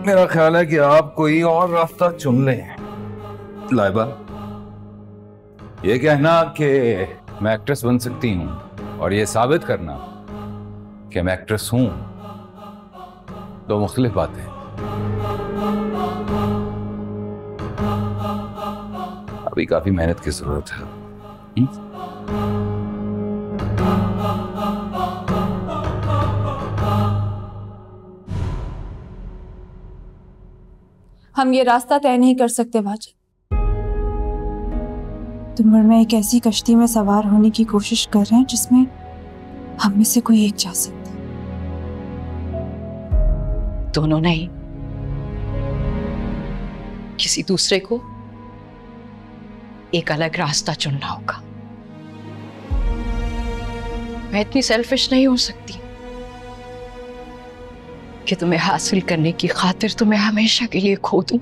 मेरा ख्याल है कि आप कोई और रास्ता चुन लें। लाइबा, ये कहना कि मैं एक्ट्रेस बन सकती हूँ और ये साबित करना कि मैं एक्ट्रेस हूँ, दो मुख्तलिफ बातें। अभी काफी मेहनत की जरूरत है। हम ये रास्ता तय नहीं कर सकते वाजिद। तुम और मैं एक ऐसी कश्ती में सवार होने की कोशिश कर रहे हैं जिसमें हम में से कोई एक जा सकता है। दोनों नहीं, किसी दूसरे को एक अलग रास्ता चुनना होगा। मैं इतनी सेल्फिश नहीं हो सकती कि तुम्हें हासिल करने की खातिर तुम्हें हमेशा के लिए खो दूं।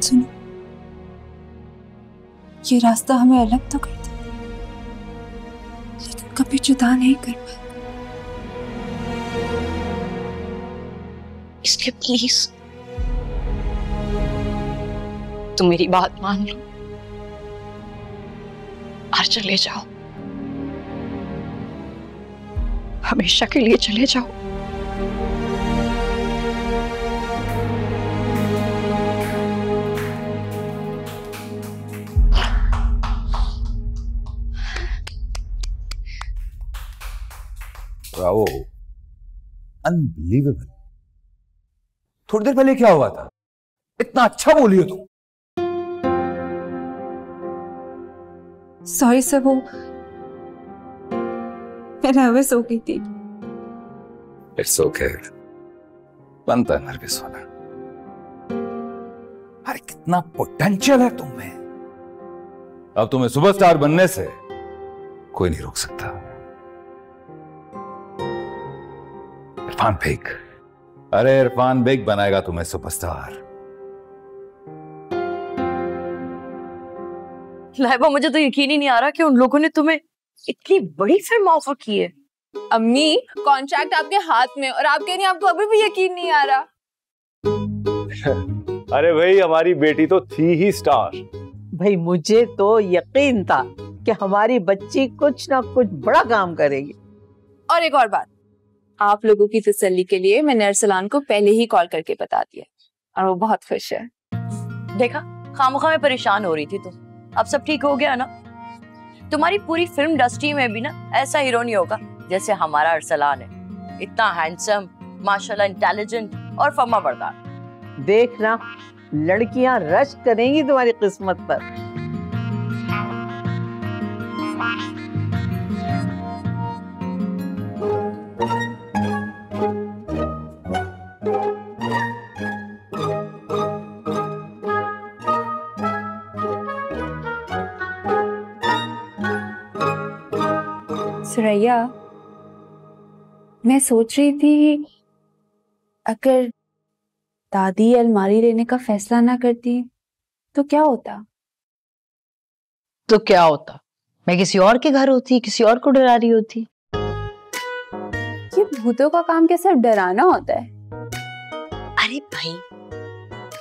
सुनो, ये रास्ता हमें अलग तो कर दे, लेकिन कभी जुदा नहीं कर पाए। इसलिए प्लीज तुम मेरी बात मान लो और चले जाओ, हमेशा के लिए चले जाओ। Bravo, unbelievable. थोड़ी देर पहले क्या हुआ था? इतना अच्छा बोली हो तुम। सॉरी सर, वो मैं नर्वस हो गई थी। इट्स ओके, बनता है नर्वस होना। अरे कितना पोटेंशियल है तुम में। अब तुम्हें सुपरस्टार बनने से कोई नहीं रोक सकता। इरफान बेग, अरे इरफान बेग बनाएगा तुम्हें सुपरस्टार। लाइबा, मुझे तो यकीन ही नहीं आ रहा कि उन लोगों ने तुम्हें इतनी बड़ी फिल्म ऑफर की है। अम्मी, कॉन्ट्रैक्ट आपके हाथ में और आप कह रही हैं आपको अभी भी यकीन नहीं आ रहा। अरे भाई, हमारी बेटी तो थी ही स्टार। भाई मुझे तो यकीन था कि हमारी बच्ची कुछ ना कुछ बड़ा काम करेगी। और एक और बात, आप लोगों की तसल्ली के लिए मैंने अरसलान को पहले ही कॉल करके बता दिया और वो बहुत खुश है। देखा, खामखा में परेशान हो रही थी तुम, अब सब ठीक हो गया ना। तुम्हारी पूरी फिल्म इंडस्ट्री में भी ना ऐसा हीरो नहीं होगा जैसे हमारा अरसलान है। इतना हैंडसम, माशाल्लाह इंटेलिजेंट और फर्मा बरदार। देखना, लड़कियां रश करेंगी तुम्हारी किस्मत पर। सुरैया, मैं सोच रही थी अगर दादी अलमारी लेने का फैसला ना करती तो क्या होता? तो क्या होता? मैं किसी और के घर होती, किसी और को डरा रही होती। ये भूतों का काम क्या सिर्फ डराना होता है? अरे भाई,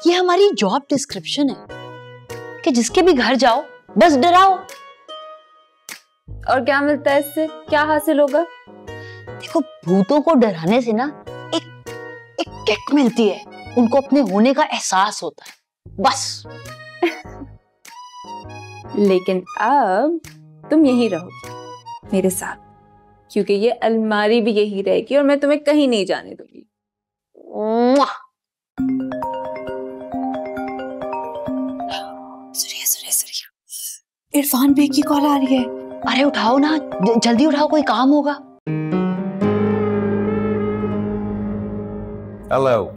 ये हमारी जॉब डिस्क्रिप्शन है कि जिसके भी घर जाओ बस डराओ। और क्या मिलता है इससे? क्या हासिल होगा? देखो, भूतों को डराने से ना एक किक मिलती है, उनको अपने होने का एहसास होता है, बस। लेकिन अब तुम यहीं रहोगी मेरे साथ, क्योंकि ये अलमारी भी यही रहेगी और मैं तुम्हें कहीं नहीं जाने दूंगी। सुरिया, इरफान बे की कॉल आ रही है। अरे उठाओ ना, जल्दी उठाओ, कोई काम होगा। हेलो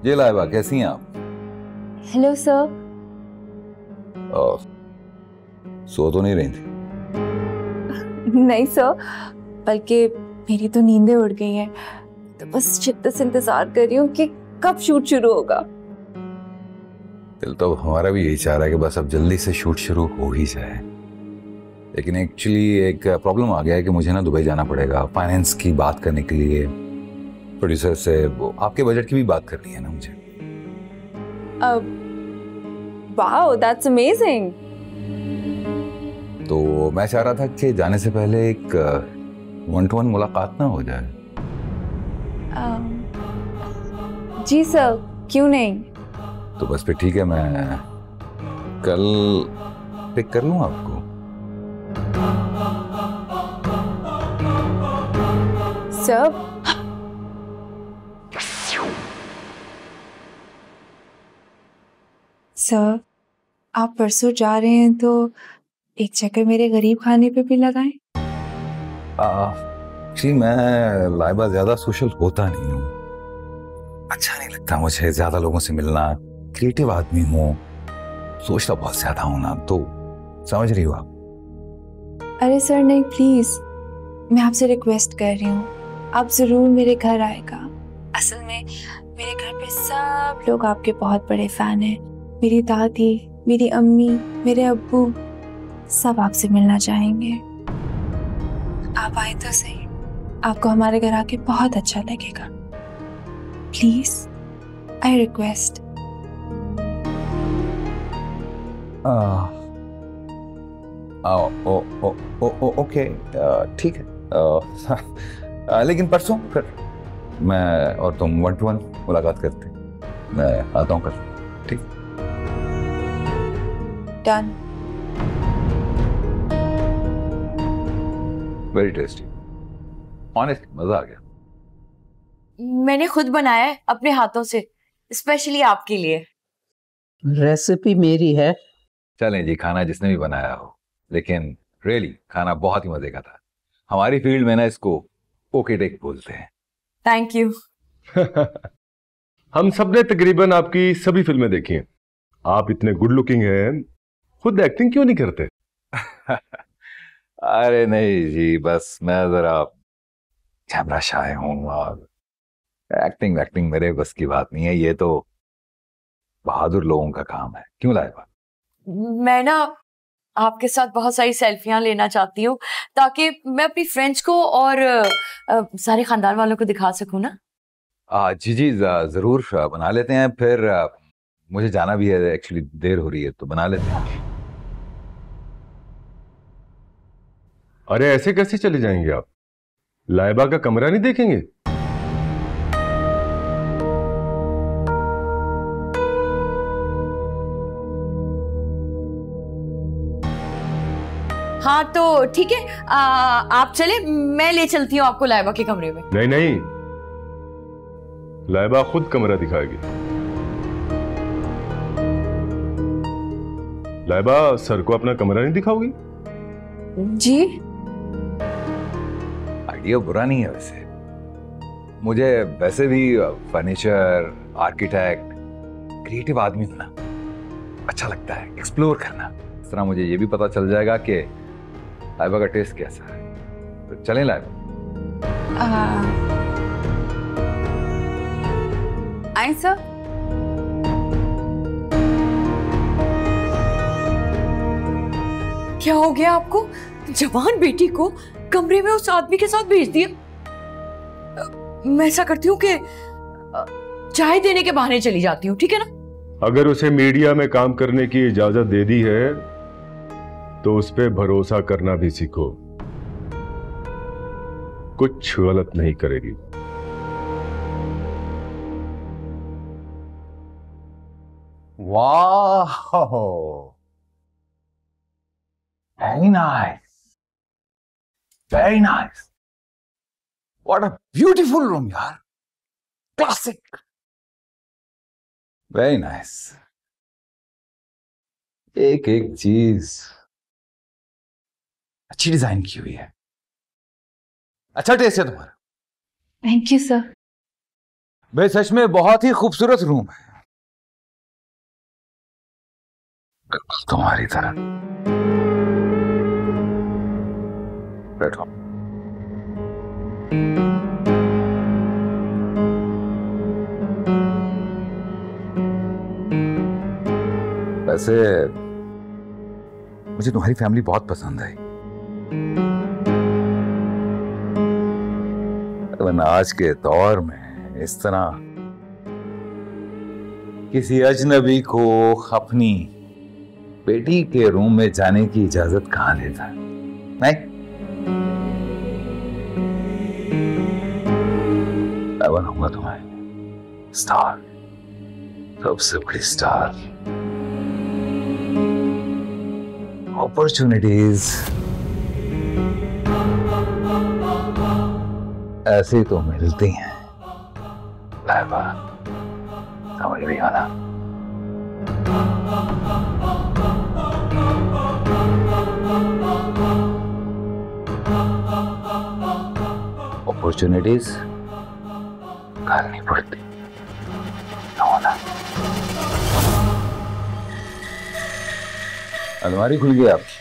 जी लाइबा, कैसी हैं आप? Hello sir. सो तो नहीं रही थी? नहीं सर, बल्कि मेरी तो नींदें उड़ गई हैं, तो बस शिद्दत से इंतजार कर रही हूँ कि कब शूट शुरू होगा। दिल तो हमारा भी यही चाह रहा है कि बस अब जल्दी से शूट शुरू हो ही जाए, लेकिन एक्चुअली एक प्रॉब्लम आ गया है कि मुझे ना दुबई जाना पड़ेगा फाइनेंस की बात करने के लिए। प्रोड्यूसर से वो आपके बजट की भी बात करनी है ना मुझे। Wow, that's amazing. तो मैं चाह रहा था कि जाने से पहले एक 1-to-1 मुलाकात ना हो जाए। जी सर, क्यों नहीं? तो बस फिर ठीक है, मैं कल पिक कर लूं आपको। सर, सर, आप परसों जा रहे हैं तो एक चक्कर मेरे गरीब खाने पे भी लगाएं। जी मैं लाइबा ज्यादा सोशल होता नहीं हूँ, अच्छा नहीं लगता मुझे ज्यादा लोगों से मिलना। क्रिएटिव आदमी हूँ, सोचता बहुत ज्यादा हूँ ना, तो समझ रही हो आप? अरे सर नहीं, प्लीज, मैं आपसे रिक्वेस्ट कर रही हूँ, आप जरूर मेरे घर आएगा। असल में मेरे घर पे सब लोग आपके बहुत बड़े फैन हैं। मेरी दादी, मेरी अम्मी, मेरे अब्बू सब आपसे मिलना चाहेंगे। आप आए तो सही, आपको हमारे घर आके बहुत अच्छा लगेगा। Please, I request. ओके, ठीक है, लेकिन परसों फिर मैं और तुम 1-to-1 मुलाकात करते हैं। मैं आता हूँ कल, ठीक? डन। वेरी टेस्टी, ऑनेस्टली मजा आ गया। मैंने खुद बनाया है अपने हाथों से, स्पेशली आपके लिए। रेसिपी मेरी है। चलें जी, खाना जिसने भी बनाया हो, लेकिन रियली खाना बहुत ही मजे का था। हमारी फील्ड में ना इसको ओके टेक बोलते हैं। Thank you. हम सब ने तकरीबन आपकी सभी फिल्में देखी हैं। आप इतने गुड लुकिंग हैं, खुद एक्टिंग क्यों नहीं करते? अरे नहीं जी, बस मैं जरा कैमरा शाय हूँ और एक्टिंग मेरे बस की बात नहीं है। ये तो बहादुर लोगों का काम है। क्यों लाइबा? मैं ना आपके साथ बहुत सारी सेल्फियां लेना चाहती हूँ, ताकि मैं अपनी फ्रेंड्स को और सारे खानदान वालों को दिखा सकूं ना। जी जरूर बना लेते हैं। फिर मुझे जाना भी है, एक्चुअली देर हो रही है, तो बना लेते हैं। अरे ऐसे कैसे चले जाएंगे आप? लाइबा का कमरा नहीं देखेंगे? हाँ तो ठीक है, आप चले, मैं ले चलती हूँ आपको लाइबा के कमरे में। नहीं, लाइबा खुद कमरा दिखाएगी। लाइबा, सर को अपना कमरा नहीं दिखाओगी? जी, आइडिया बुरा नहीं है वैसे। मुझे वैसे भी फर्नीचर, आर्किटेक्ट, क्रिएटिव आदमी होना अच्छा लगता है, एक्सप्लोर करना। इस तरह मुझे ये भी पता चल जाएगा कि लाइबा का टेस्ट कैसा है। तो चलें लाइव। आए सर। क्या हो गया आपको? जवान बेटी को कमरे में उस आदमी के साथ भेज दिया। मैं ऐसा करती हूँ कि चाय देने के बहाने चली जाती हूँ, ठीक है ना? अगर उसे मीडिया में काम करने की इजाजत दे दी है तो उस पे भरोसा करना भी सीखो। कुछ गलत नहीं करेगी। वाह, very nice, very nice. What a beautiful room यार, क्लासिक, वेरी नाइस। एक एक चीज अच्छी डिजाइन की हुई है। अच्छा टेस्ट है तुम्हारा। Thank you sir. भाई सच में बहुत ही खूबसूरत रूम है, बिल्कुल तुम्हारी तरह। बैठो। वैसे मुझे तुम्हारी फैमिली बहुत पसंद आई, वरना आज के दौर में इस तरह किसी अजनबी को अपनी बेटी के रूम में जाने की इजाजत कहां देता है? नहीं, मैं बनाऊंगा तुम्हें स्टार, सबसे बड़ी स्टार। अपॉर्चुनिटीज ऐसी तो मिलती हैं लाइबा, समझ रही हो ना? अपॉर्चुनिटीज करनी पड़ती ना। अलमारी खुल गई आपकी?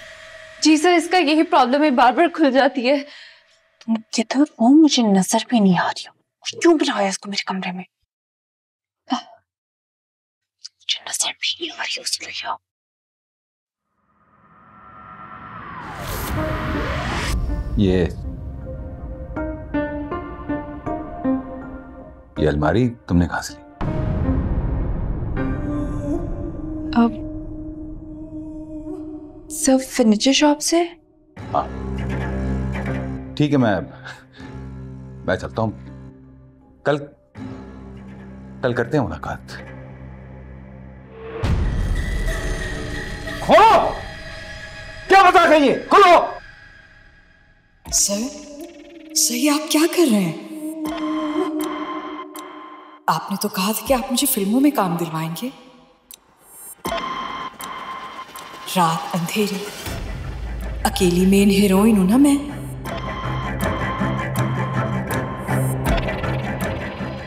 जी सर, इसका यही प्रॉब्लम है, बार बार खुल जाती है। तुम किधर हो? मुझे नजर भी नहीं आ रही हो। क्यों बुलाया इसको मेरे कमरे में? मुझे नजर भी नहीं आ रही उसको। ये अलमारी तुमने कहां से ली? अब सब फर्नीचर शॉप से। हाँ ठीक है, मैं चलता हूं। कल करते हैं मुलाकात। खोलो, क्या बता रही है? खोलो। सर ये आप क्या कर रहे हैं? आपने तो कहा था कि आप मुझे फिल्मों में काम दिलवाएंगे। रात अंधेरी, अकेली मेन हीरोइन हूं ना मैं।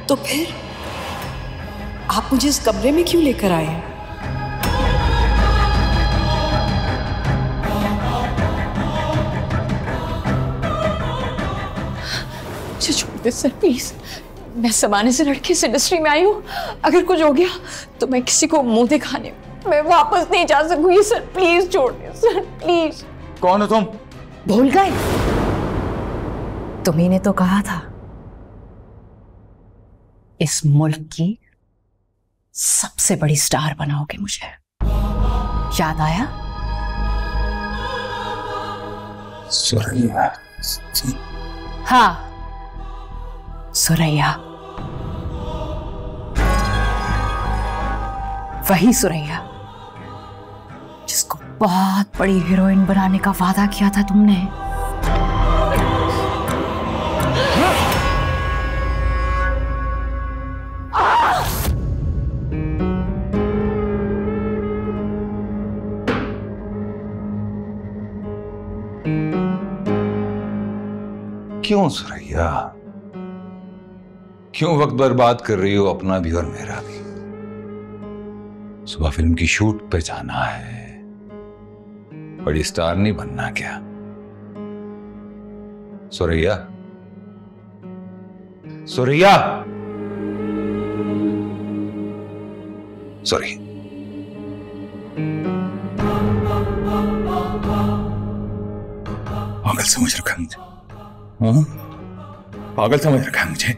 तो फिर आप मुझे इस कमरे में क्यों लेकर आए हैं? मुझे छोड़ दे सर प्लीज। मैं समाने से लड़के इस इंडस्ट्री में आई हूँ। अगर कुछ हो गया तो मैं किसी को मुंह दिखाने मैं वापस नहीं जा सकूंगी। सर प्लीज छोड़ दे सर, प्लीज। कौन हो तुम? भूल गए? तुम्ही ने तो कहा था इस मुल्क की सबसे बड़ी स्टार बनाओगे मुझे, याद आया? सुरैया। हाँ, सुरैया, वही सुरैया जिसको बहुत बड़ी हीरोइन बनाने का वादा किया था तुमने। क्यों सुरैया, क्यों वक्त बर्बाद कर रही हो अपना भी और मेरा भी? सुबह फिल्म की शूट पे जाना है, बड़ी स्टार नहीं बनना क्या? सुरैया, सुरैया, सॉरी। पागल समझ रखा है मुझे, हाँ? पागल समझ रखा है मुझे।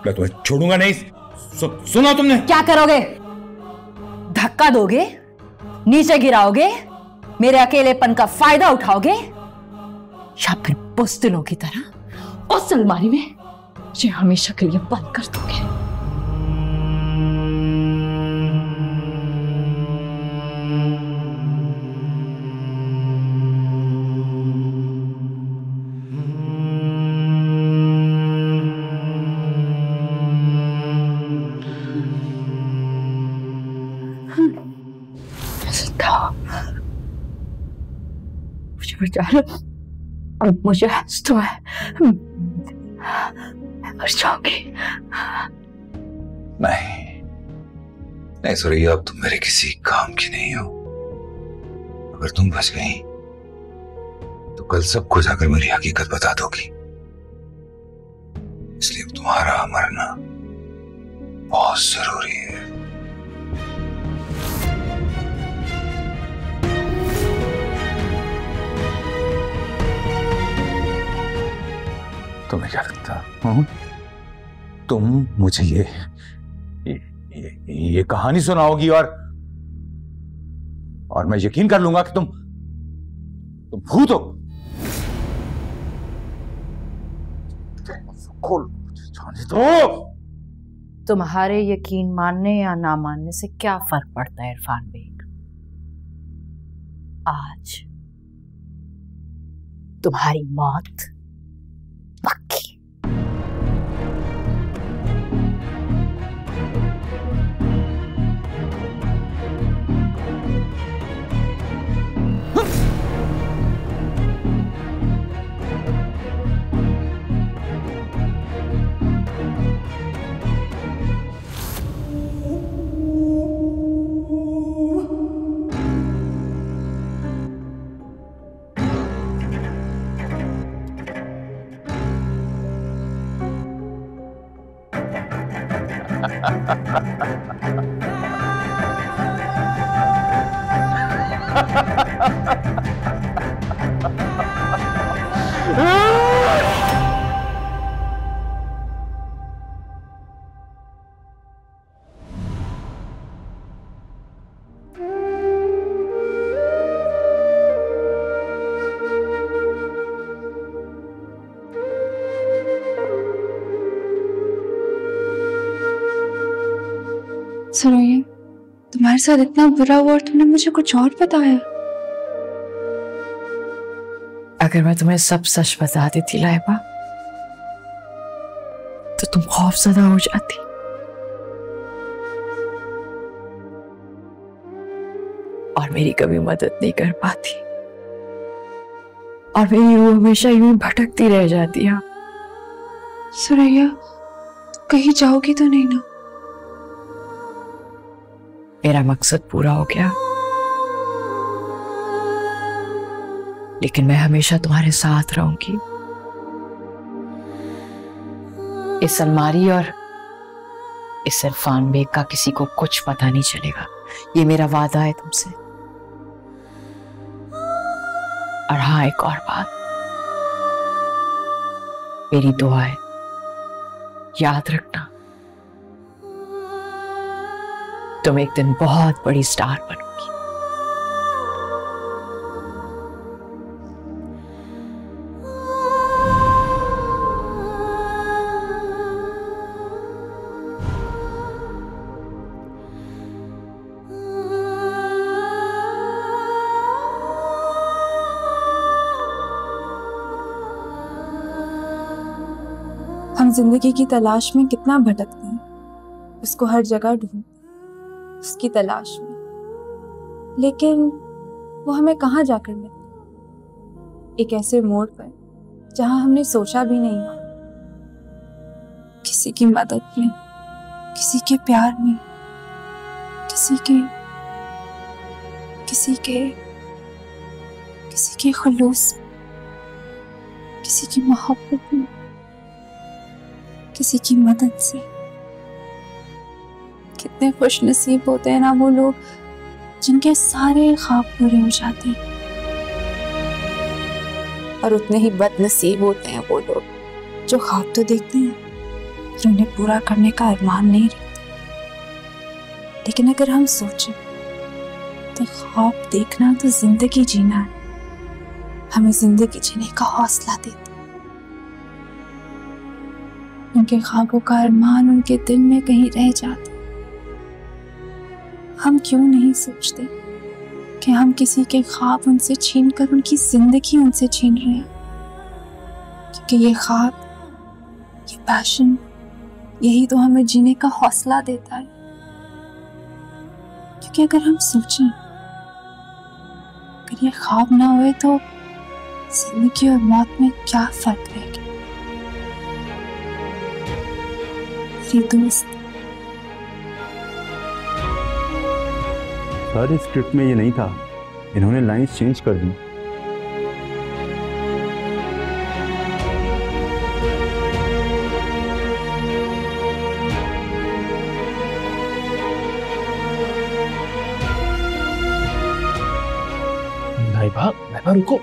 मैं तुम्हें छोड़ूंगा नहीं। सुना तुमने? क्या करोगे? धक्का दोगे, नीचे गिराओगे, मेरे अकेलेपन का फायदा उठाओगे, या फिर बुज़दिलों की तरह उस अलमारी में मुझे हमेशा के लिए बंद कर दोगे? मुझे बचा लो, अब मुझे तो है, मर जाऊंगी। नहीं नहीं सुरैया, अब तुम मेरे किसी काम की नहीं हो। अगर तुम बच गई तो कल सबको जाकर मेरी हकीकत बता दोगी। इसलिए तुम्हारा मरना बहुत जरूरी है। तुम्हें क्या लगता है तुम मुझे ये कहानी सुनाओगी और मैं यकीन कर लूंगा कि तुम भूत हो? खोल, जाने दो। तुम्हारे यकीन मानने या ना मानने से क्या फर्क पड़ता है इरफान बेग? आज तुम्हारी मौत पक्की। सुरैया, तुम्हारे साथ इतना बुरा हुआ और तुमने मुझे कुछ और बताया। अगर मैं तुम्हें सब सच बता देती लाइबा, तो तुम खौफजदा हो जाती। और मेरी कभी मदद नहीं कर पाती, और मेरी रूह हमेशा यूं भटकती रह जाती है। सुरैया, तुम कहीं जाओगी तो नहीं ना? मेरा मकसद पूरा हो गया, लेकिन मैं हमेशा तुम्हारे साथ रहूंगी। इस अलमारी और इस इरफान बेग का किसी को कुछ पता नहीं चलेगा, ये मेरा वादा है तुमसे। और हाँ, एक और बात, मेरी दुआ है, याद रखना, तुम एक दिन बहुत बड़ी स्टार बनोगी। हम जिंदगी की तलाश में कितना भटकते हैं, उसको हर जगह ढूंढते, उसकी तलाश में, लेकिन वो हमें कहाँ जाकर मिलती? एक ऐसे मोड़ पर जहां हमने सोचा भी नहीं हो, किसी की मदद में, किसी के प्यार में, किसी के खुलूस में। किसी की मोहब्बत में, किसी की मदद से। कितने खुश नसीब होते हैं ना वो लोग जिनके सारे ख्वाब पूरे हो जाते हैं, और उतने ही बदनसीब होते हैं वो लोग जो ख्वाब तो देखते हैं पर उन्हें पूरा करने का अरमान नहीं रखते। लेकिन अगर हम सोचें तो ख्वाब देखना तो जिंदगी जीना है, हमें जिंदगी जीने का हौसला देता है। उनके ख्वाबों का अरमान उनके दिल में कहीं रह जाता। हम क्यों नहीं सोचते कि हम किसी के ख्वाब उनसे छीनकर उनकी जिंदगी उनसे छीन रहे हैं, क्योंकि ये ख्वाब, ये पैशन, यही तो हमें जीने का हौसला देता है। क्योंकि अगर हम सोचें, अगर ये ख्वाब ना हुए तो जिंदगी और मौत में क्या फर्क रहेगा। मेरी दोस्त, सर इस स्क्रिप्ट में ये नहीं था, इन्होंने लाइंस चेंज कर दी। लाइबा, लाइबा रुको।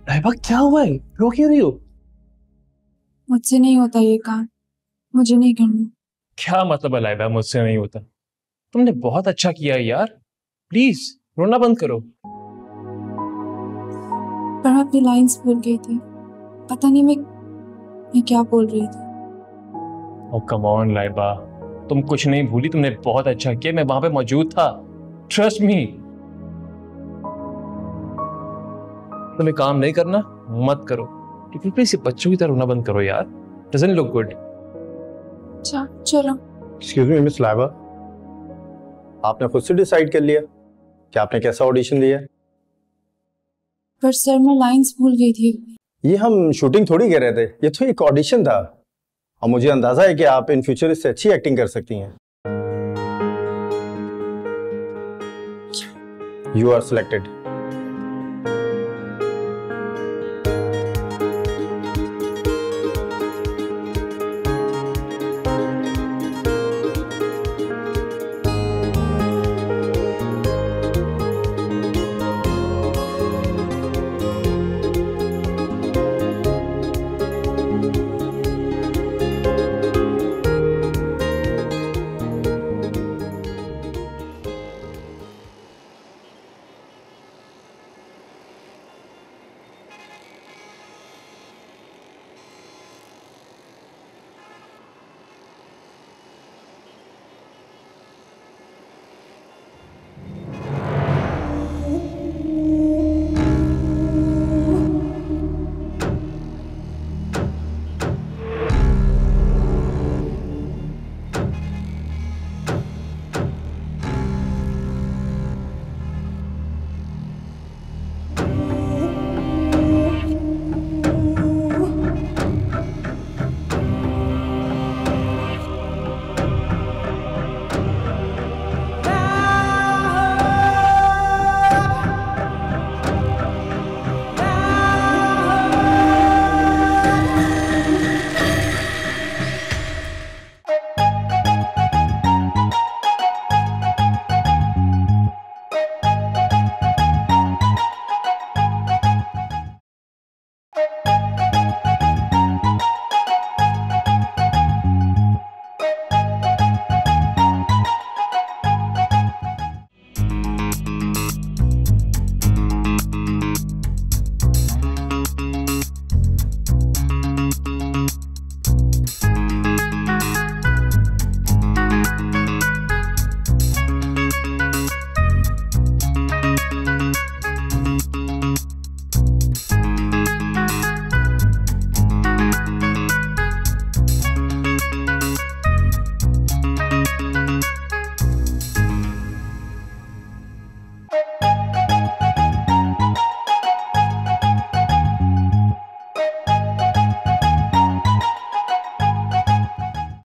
लाइबा क्या हुआ है? रो क्यों रही हो? मुझसे नहीं होता ये काम, मुझे नहीं करना। क्या मतलब है लाइबा मुझसे नहीं होता? तुमने बहुत अच्छा किया है यार, प्लीज रोना बंद करो। पर मैं अपनी लाइंस भूल गई थी, पता नहीं मैं क्या बोल रही थी। ओह कम ऑन लाइबा, तुम कुछ नहीं भूली, तुमने बहुत अच्छा किया, मैं वहां पे मौजूद था, ट्रस्ट मी। तुम्हें काम नहीं करना मत करो, लेकिन प्लीज बच्चों की तरह रोना बंद करो यार, डजंट लुक गुड। चलो। एक्सक्यूज मी मिस लाइबा, आपने खुद से डिसाइड कर लिया कि आपने कैसा ऑडिशन दिया? पर सर मैं लाइंस भूल गई थी। ये हम शूटिंग थोड़ी कर रहे थे, ये तो एक ऑडिशन था, और मुझे अंदाजा है कि आप इन फ्यूचर इससे अच्छी एक्टिंग कर सकती हैं। You are selected.